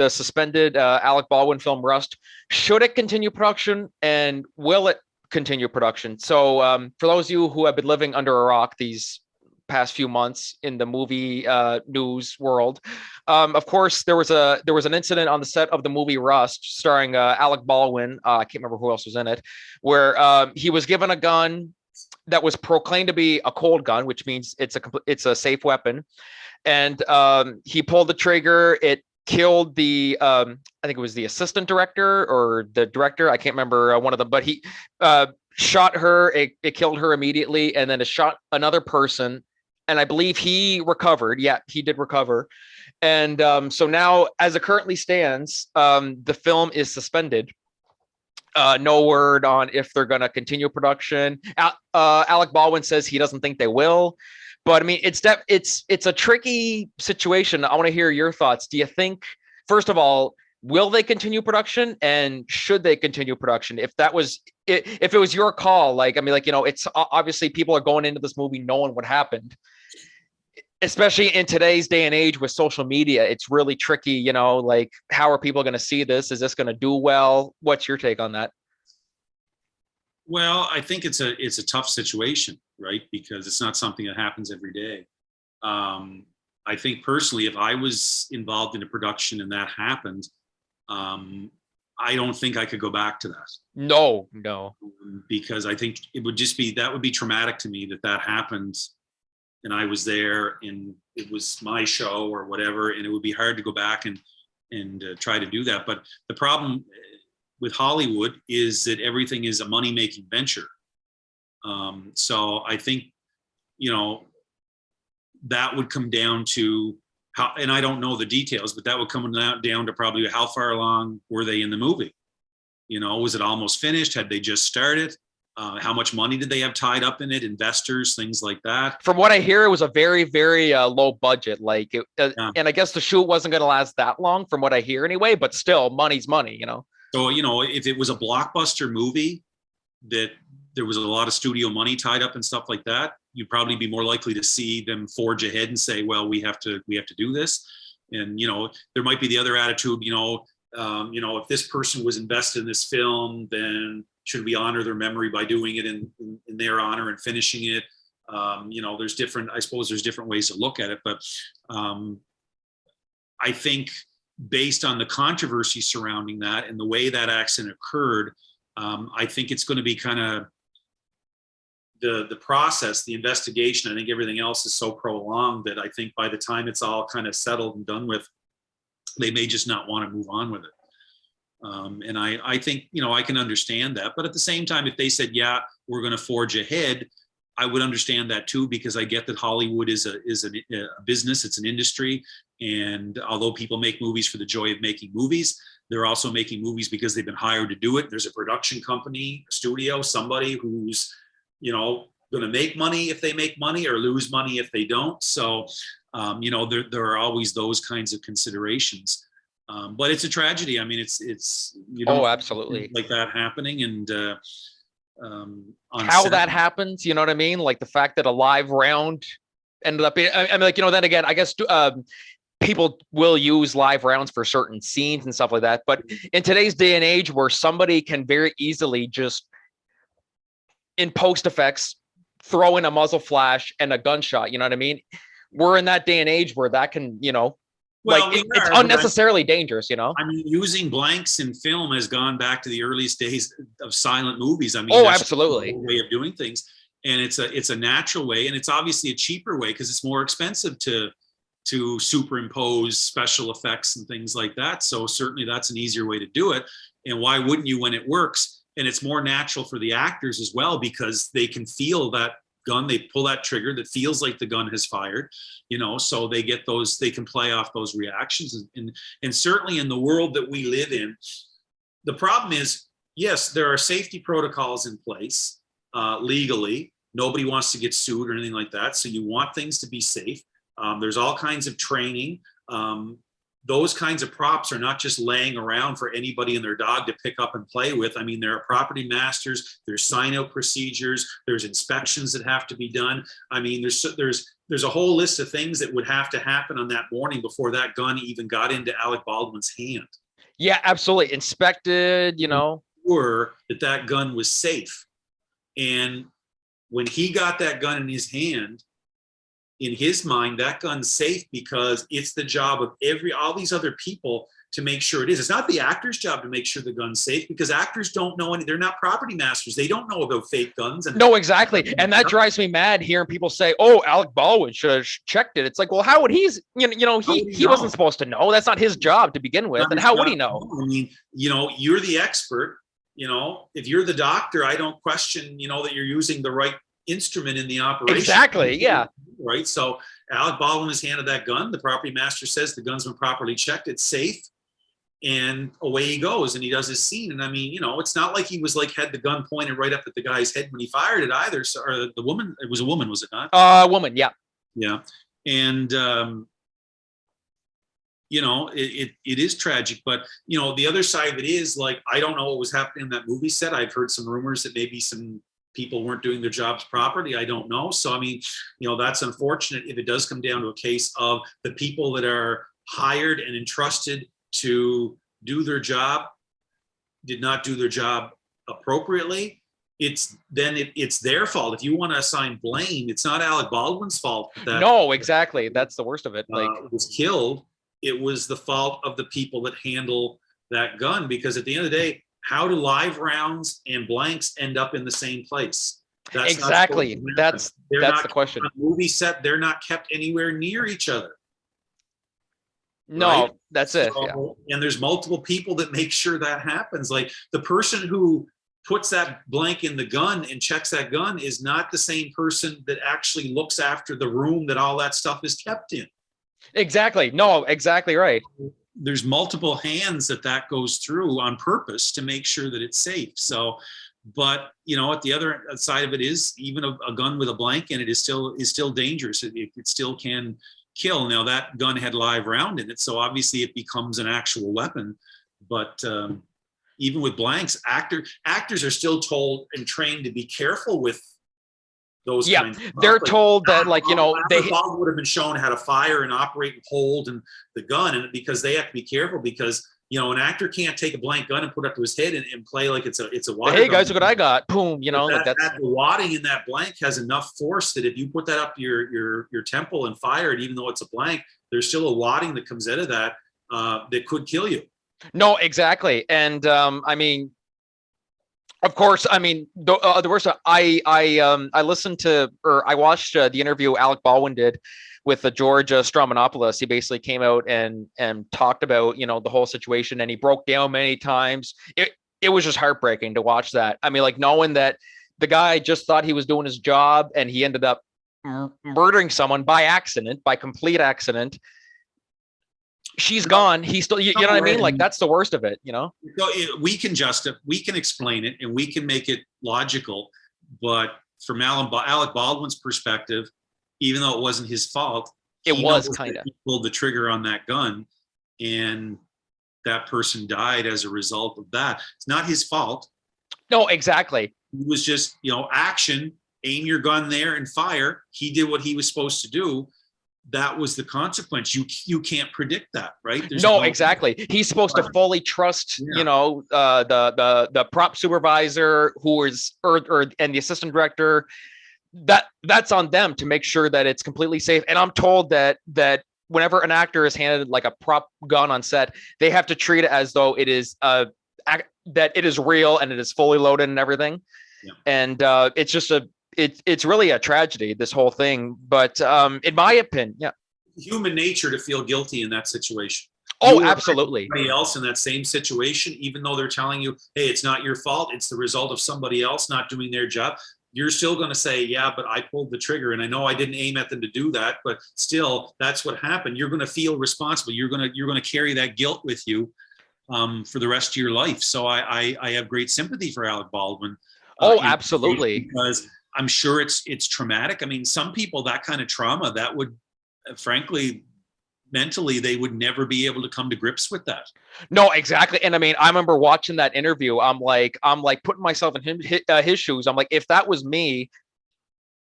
A: suspended Alec Baldwin film Rust, should it continue production, and will it continue production? So for those of you who have been living under a rock these past few months in the movie news world, of course there was an incident on the set of the movie Rust starring Alec Baldwin. I can't remember who else was in it, where he was given a gun that was proclaimed to be a cold gun, which means it's a safe weapon. And he pulled the trigger. It killed the, I think it was the assistant director or the director. I can't remember one of them, but he shot her. It killed her immediately. And then it shot another person. And I believe he recovered. Yeah, he did recover. And so now, as it currently stands, the film is suspended. No word on if they're going to continue production. Alec Baldwin says he doesn't think they will. But I mean, it's a tricky situation. I want to hear your thoughts. Do you think, first of all, will they continue production, and should they continue production? If it was your call, it's obviously people are going into this movie knowing what happened, especially in today's day and age with social media. It's really tricky, how are people going to see this? Is this going to do well? What's your take on that?
B: Well, I think it's a tough situation, right? Because it's not something that happens every day. I think personally, if I was involved in a production and that happened, I don't think I could go back to that.
A: No.
B: Because I think it would that would be traumatic to me that happened and I was there and it was my show or whatever. And it would be hard to go back and try to do that. But the problem with Hollywood is that everything is a money-making venture. So I think, that would come down to how, and I don't know the details, but that would come down to probably how far along were they in the movie? Was it almost finished? Had they just started? How much money did they have tied up in it? Investors, things like that.
A: From what I hear, it was a very, very low budget. And I guess the shoot wasn't going to last that long, from what I hear anyway. But still, money's money,
B: So if it was a blockbuster movie that there was a lot of studio money tied up and stuff like that, you'd probably be more likely to see them forge ahead and say, well, we have to do this. And there might be the other attitude, if this person was invested in this film, then should we honor their memory by doing it in their honor and finishing it? There's different, I suppose there's different ways to look at it, but I think based on the controversy surrounding that and the way that accident occurred, I think it's going to be kind of the process, the investigation. I think everything else is so prolonged that I think by the time it's all kind of settled and done with, they may just not want to move on with it. And I think, I can understand that. But at the same time, if they said, yeah, we're going to forge ahead, I would understand that too, because I get that Hollywood is a business, it's an industry. And although people make movies for the joy of making movies, they're also making movies because they've been hired to do it. There's a production company, a studio, somebody who's, going to make money if they make money or lose money if they don't. So, there are always those kinds of considerations. But it's a tragedy. I mean, it's
A: absolutely,
B: like that happening. And
A: how that happens, you know what I mean? Like the fact that a live round ended up being, I mean, like, then again, I guess people will use live rounds for certain scenes and stuff like that. But in today's day and age where somebody can very easily just in post effects throw in a muzzle flash and a gunshot, you know what I mean? We're in that day and age where that can, it's unnecessarily dangerous, I
B: mean, using blanks in film has gone back to the earliest days of silent movies. I mean,
A: absolutely,
B: a way of doing things, and it's a natural way, and it's obviously a cheaper way because it's more expensive to superimpose special effects and things like that. So certainly that's an easier way to do it. And why wouldn't you when it works? And it's more natural for the actors as well because they can feel that gun, they pull that trigger that feels like the gun has fired, so they get those, they can play off those reactions. And certainly in the world that we live in, the problem is, yes, there are safety protocols in place legally. Nobody wants to get sued or anything like that. So you want things to be safe. There's all kinds of training. Those kinds of props are not just laying around for anybody and their dog to pick up and play with. I mean, there are property masters, there's sign-out procedures, there's inspections that have to be done. I mean, there's a whole list of things that would have to happen on that morning before that gun even got into Alec Baldwin's hand.
A: Yeah, absolutely. Inspected,
B: Sure that gun was safe. And when he got that gun in his hand, in his mind, that gun's safe because it's the job of all these other people to make sure it is. It's not the actor's job to make sure the gun's safe because actors don't know they're not property masters. They don't know about fake guns.
A: No, exactly. And that drives me mad hearing people say, oh, Alec Baldwin should have checked it. It's like, well, how would he wasn't supposed to know. That's not his job to begin with. And how would he know?
B: I mean, you're the expert. If you're the doctor, I don't question, that you're using the right instrument in the operation.
A: Exactly. Yeah.
B: Right. So Alec Baldwin has handed that gun. The property master says the gun's been properly checked. It's safe. And away he goes and he does his scene. And I mean, it's not like he was had the gun pointed right up at the guy's head when he fired it either. So, or the woman, it was a woman, was it not?
A: Woman. Yeah.
B: Yeah. And, it is tragic, but the other side of it is I don't know what was happening in that movie set. I've heard some rumors that maybe some people weren't doing their jobs properly. I don't know. So, I mean, that's unfortunate if it does come down to a case of the people that are hired and entrusted to do their job did not do their job appropriately. It's their fault. If you want to assign blame, it's not Alec Baldwin's fault.
A: No, exactly. That's the worst of it.
B: Was killed. It was the fault of the people that handle that gun because at the end of the day, how do live rounds and blanks end up in the same place?
A: That's exactly. That's the question.
B: On a movie set, they're not kept anywhere near each other.
A: No, right? That's it. Yeah.
B: And there's multiple people that make sure that happens. Like the person who puts that blank in the gun and checks that gun is not the same person that actually looks after the room that all that stuff is kept in.
A: Exactly. No, exactly right.
B: There's multiple hands that goes through on purpose to make sure that it's safe. So, but at the other side of it is even a gun with a blank in it is still dangerous. It still can kill. Now that gun had live round in it, so obviously it becomes an actual weapon. But even with blanks, actors are still told and trained to be careful with those kinds of
A: they're told that
B: they would have been shown how to fire and operate and hold and the gun, and because they have to be careful because An actor can't take a blank gun and put it up to his head and play like it's a water
A: Hey
B: gun.
A: guys, look what I got. Boom.
B: That the wadding in that blank has enough force that if you put that up to your temple and fire it, even though it's a blank, there's still a wadding that comes out of that that could kill you.
A: No, exactly. And I mean, of course, I mean, the worst. I listened to, or I watched the interview Alec Baldwin did with the George Stromanopoulos. He basically came out and talked about the whole situation, and he broke down many times. It was just heartbreaking to watch that. I mean, like knowing that the guy just thought he was doing his job, and he ended up murdering someone by accident, by complete accident. She's gone. He's still, you know what I mean? Like that's the worst of it, So
B: we can we can explain it and we can make it logical. But from Alec Baldwin's perspective, even though it wasn't his fault,
A: it was kind of.
B: He pulled the trigger on that gun, and that person died as a result of that. It's not his fault.
A: No, exactly.
B: It was just, action, aim your gun there and fire. He did what he was supposed to do. That was the consequence. You can't predict that, right?
A: No, exactly. He's supposed to fully trust, the prop supervisor who is, and the assistant director. That's on them to make sure that it's completely safe. And I'm told that whenever an actor is handed like a prop gun on set, they have to treat it as though it is that it is real and it is fully loaded and everything. Yeah. And it's just it's really a tragedy, this whole thing. But in my opinion,
B: human nature to feel guilty in that situation.
A: Oh, absolutely.
B: Somebody else in that same situation, even though they're telling you, hey, it's not your fault, it's the result of somebody else not doing their job, you're still going to say, yeah, but I pulled the trigger, and I know I didn't aim at them to do that, but still, that's what happened. You're going to feel responsible. You're going to carry that guilt with you for the rest of your life. So I have great sympathy for Alec Baldwin.
A: Oh, absolutely.
B: Because I'm sure it's traumatic. I mean, some people, that kind of trauma, that would, frankly, mentally, they would never be able to come to grips with that.
A: No, exactly. And I mean, I remember watching that interview. I'm like putting myself in his shoes. I'm like, if that was me,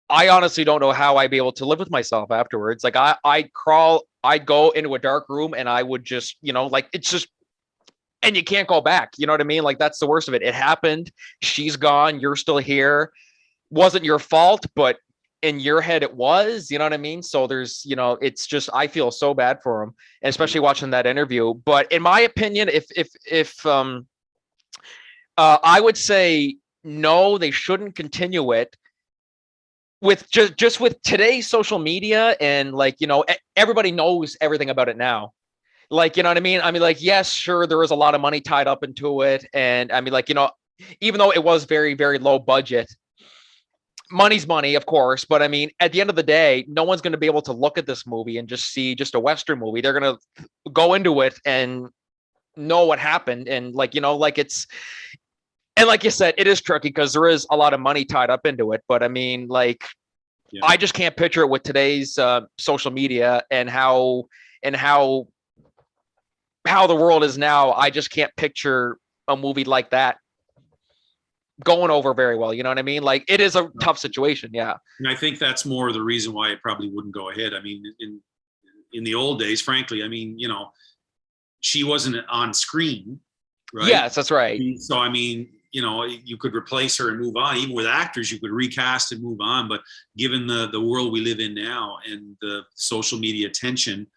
A: I honestly don't know how I'd be able to live with myself afterwards. Like I'd go into a dark room and I would just, it's just, and you can't go back. You know what I mean? Like that's the worst of it. It happened. She's gone. You're still here. Wasn't your fault, but in your head it was, you know what I mean? So there's, it's just, I feel so bad for him, and especially watching that interview. But in my opinion, if I would say no, they shouldn't continue it with just with today's social media, and everybody knows everything about it now. Like, you know what I mean? I mean, like, yes, sure, there was a lot of money tied up into it. And I mean, even though it was very, very low budget, money's money, of course. But I mean, at the end of the day, no one's going to be able to look at this movie and just see just a Western movie. They're going to go into it and know what happened. And it's, and like you said, it is tricky because there is a lot of money tied up into it. But I mean, I just can't picture it with today's social media and how the world is now. I just can't picture a movie like that going over very well. You know what I mean? Like, it is a tough situation. Yeah.
B: And I think that's more the reason why it probably wouldn't go ahead. I mean, in the old days, frankly, I mean, she wasn't on screen, right?
A: Yes, that's right.
B: So, I mean, you could replace her and move on. Even with actors, you could recast and move on. But given the world we live in now and the social media attention,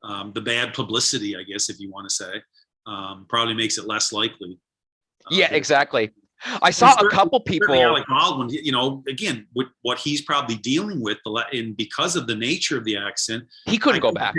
B: the bad publicity, I guess, if you want to say, probably makes it less likely.
A: Yeah, exactly. I saw a couple people.
B: Alec Baldwin, again, with what he's probably dealing with, and because of the nature of the accent,
A: he couldn't go back.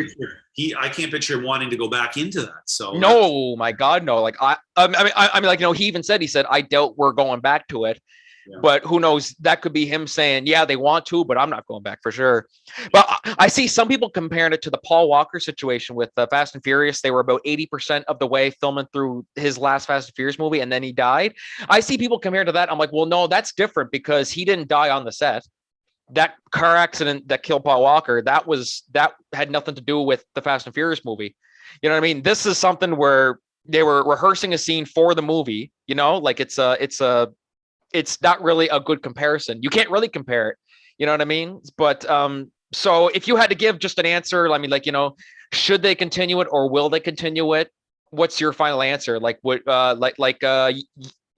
B: I can't picture him wanting to go back into that. So
A: no, my God, no. Like I mean, he even said, I doubt we're going back to it. Yeah. But who knows? That could be him saying, yeah, they want to, but I'm not going back for sure. But I see some people comparing it to the Paul Walker situation with Fast and Furious. They were about 80% of the way filming through his last Fast and Furious movie, and then he died. I see people comparing to that. I'm like, well, no, that's different because he didn't die on the set. That car accident that killed Paul Walker, that had nothing to do with the Fast and Furious movie. You know what I mean? This is something where they were rehearsing a scene for the movie. It's not really a good comparison. You can't really compare it. You know what I mean? But so if you had to give just an answer, I mean, should they continue it or will they continue it? what's your final answer? Like what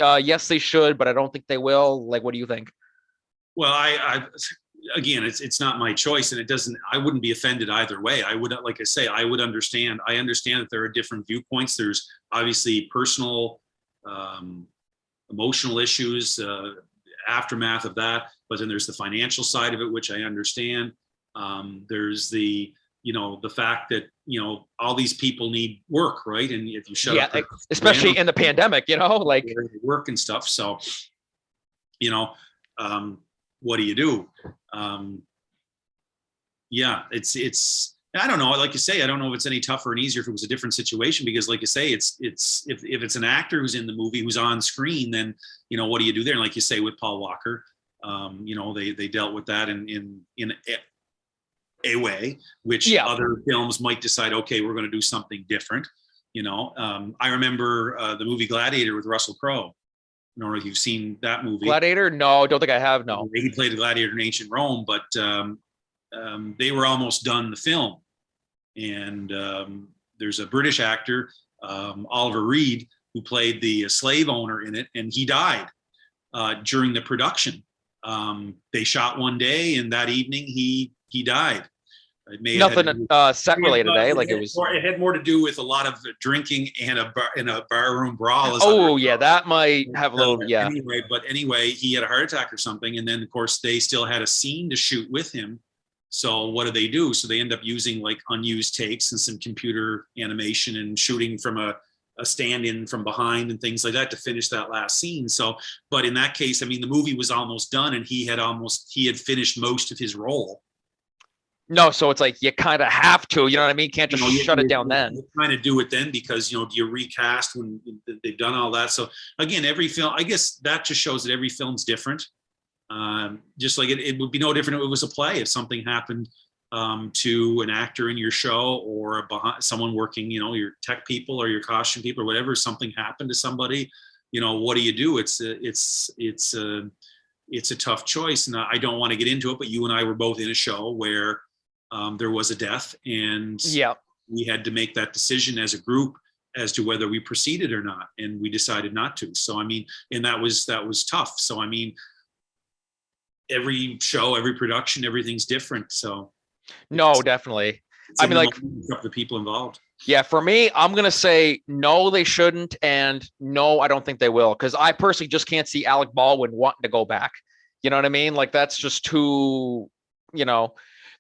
A: yes they should, but I don't think they will. Like what do you think?
B: Well, I again, it's not my choice, and it doesn't. I wouldn't be offended either way. I would, like I say, I would understand. I understand that there are different viewpoints. There's obviously personal, emotional issues, aftermath of that, but then there's the financial side of it, which I understand. There's the the fact that all these people need work, right? And if you shut up,
A: especially in the pandemic, like
B: work and stuff. So, what do you do? Yeah, it's I don't know. Like you say, I don't know if it's any tougher and easier if it was a different situation, because like you say, it's if it's an actor who's in the movie who's on screen, then what do you do there? And like you say with Paul Walker, they dealt with that in a way, which other films might decide, okay, we're going to do something different. I remember the movie Gladiator with Russell Crowe. I don't know if you've seen that movie.
A: Gladiator? No, don't think I have. No.
B: He played a gladiator in ancient Rome, but they were almost done the film. And there's a British actor, Oliver Reed, who played the slave owner in it, and he died during the production. They shot one day, and that evening he died.
A: Nothing set related, eh? Like
B: it had more to do with a lot of drinking and a barroom brawl.
A: Oh yeah, that might have a little
B: Anyway, he had a heart attack or something, and then of course they still had a scene to shoot with him. So what do? So they end up using like unused takes and some computer animation and shooting from a stand-in from behind and things like that to finish that last scene. So, but in that case, I mean, the movie was almost done, and he had finished most of his role.
A: No, so it's like you kind of have to, you know what I mean? Can't just shut it down then.
B: You kind of do it then because, do you recast when they've done all that? So again, every film, I guess that just shows that every film's different. Just like it would be no different if it was a play. If something happened to an actor in your show or someone working, your tech people or your costume people or whatever, something happened to somebody, what do you do? It's a tough choice. And I don't want to get into it, but you and I were both in a show where there was a death, and we had to make that decision as a group as to whether we proceeded or not, and we decided not to. So I mean, and that was tough. So I mean, every show, every production, everything's different. So
A: no, definitely. I mean, like
B: the people involved.
A: Yeah, for me, I'm gonna say no, they shouldn't, and no, I don't think they will, because I personally just can't see Alec Baldwin wanting to go back. You know what I mean? Like that's just too,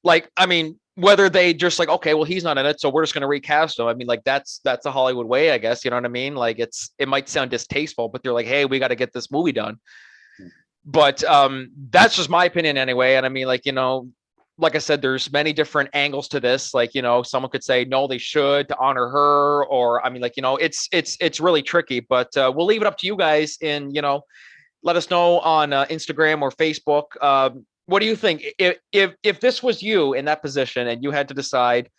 A: like, I mean, whether they just like, okay, well, he's not in it, so we're just going to recast him. I mean, like that's a Hollywood way, I guess. You know what I mean? Like it might sound distasteful, but they're like, hey, we got to get this movie done. But that's just my opinion anyway. And I mean, like, like I said, there's many different angles to this. Like, someone could say, no, they should to honor her. Or, I mean, like, it's really tricky, but we'll leave it up to you guys and, let us know on Instagram or Facebook. What do you think? If this was you in that position and you had to decide,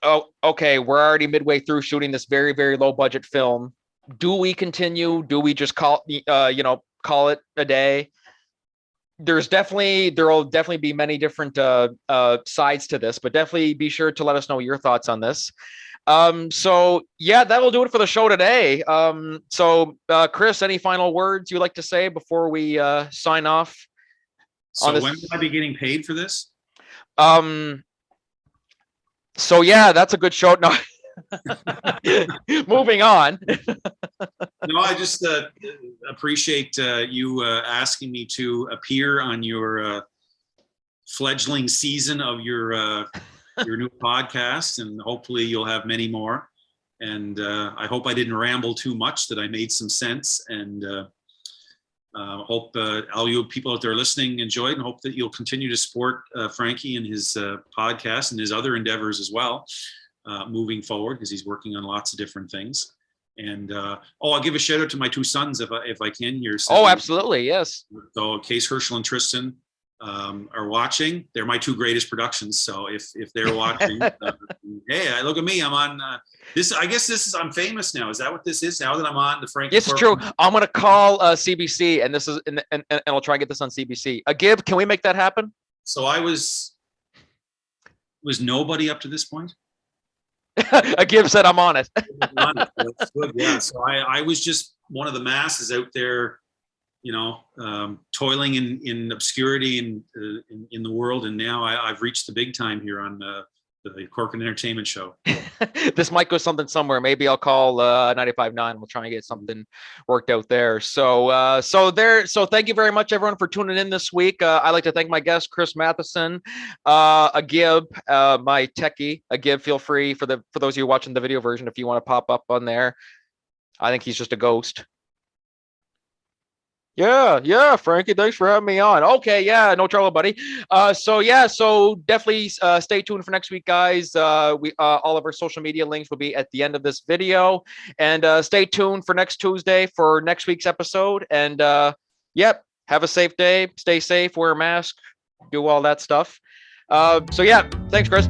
A: oh, okay, we're already midway through shooting this very, very low budget film. Do we continue? Do we just call it a day? There will definitely be many different sides to this, but definitely be sure to let us know your thoughts on this. So yeah, that will do it for the show today. Chris, any final words you'd like to say before we sign off?
B: So when will I be getting paid for this?
A: So yeah, that's a good show. No, moving on.
B: No, I just appreciate you asking me to appear on your fledgling season of your new podcast, and hopefully you'll have many more. And I hope I didn't ramble too much, that I made some sense, and hope all you people out there listening enjoyed, and hope that you'll continue to support Franky and his podcast and his other endeavors as well, moving forward, because he's working on lots of different things. And I'll give a shout out to my two sons if I can here.
A: Oh, absolutely, yes.
B: So Case Herschel and Tristan are watching. They're my two greatest productions. So if they're watching, hey, look at me. I'm on this. I guess I'm famous now. Is that what this is? Now that I'm on the Franky.
A: Yes, it's true. I'm gonna call CBC, and this is and I'll try and get this on CBC. Gib, can we make that happen?
B: So I was nobody up to this point.
A: A Gib said I'm on it.
B: That's good. Yeah. So I was just one of the masses out there, toiling in obscurity and in the world. And now I've reached the big time here on the Corcoran Entertainment Show.
A: This might go something somewhere. Maybe I'll call 95.9. We'll try and get something worked out there. So thank you very much, everyone, for tuning in this week. I'd like to thank my guest, Chris Matheson, a Gib, my techie, a Gib. Feel free for those of you watching the video version, if you want to pop up on there. I think he's just a ghost. Yeah, Franky, thanks for having me on. Okay, yeah, no trouble, buddy. So definitely stay tuned for next week, guys. We all of our social media links will be at the end of this video, and stay tuned for next Tuesday for next week's episode. And have a safe day, stay safe, wear a mask, do all that stuff. Thanks, Chris.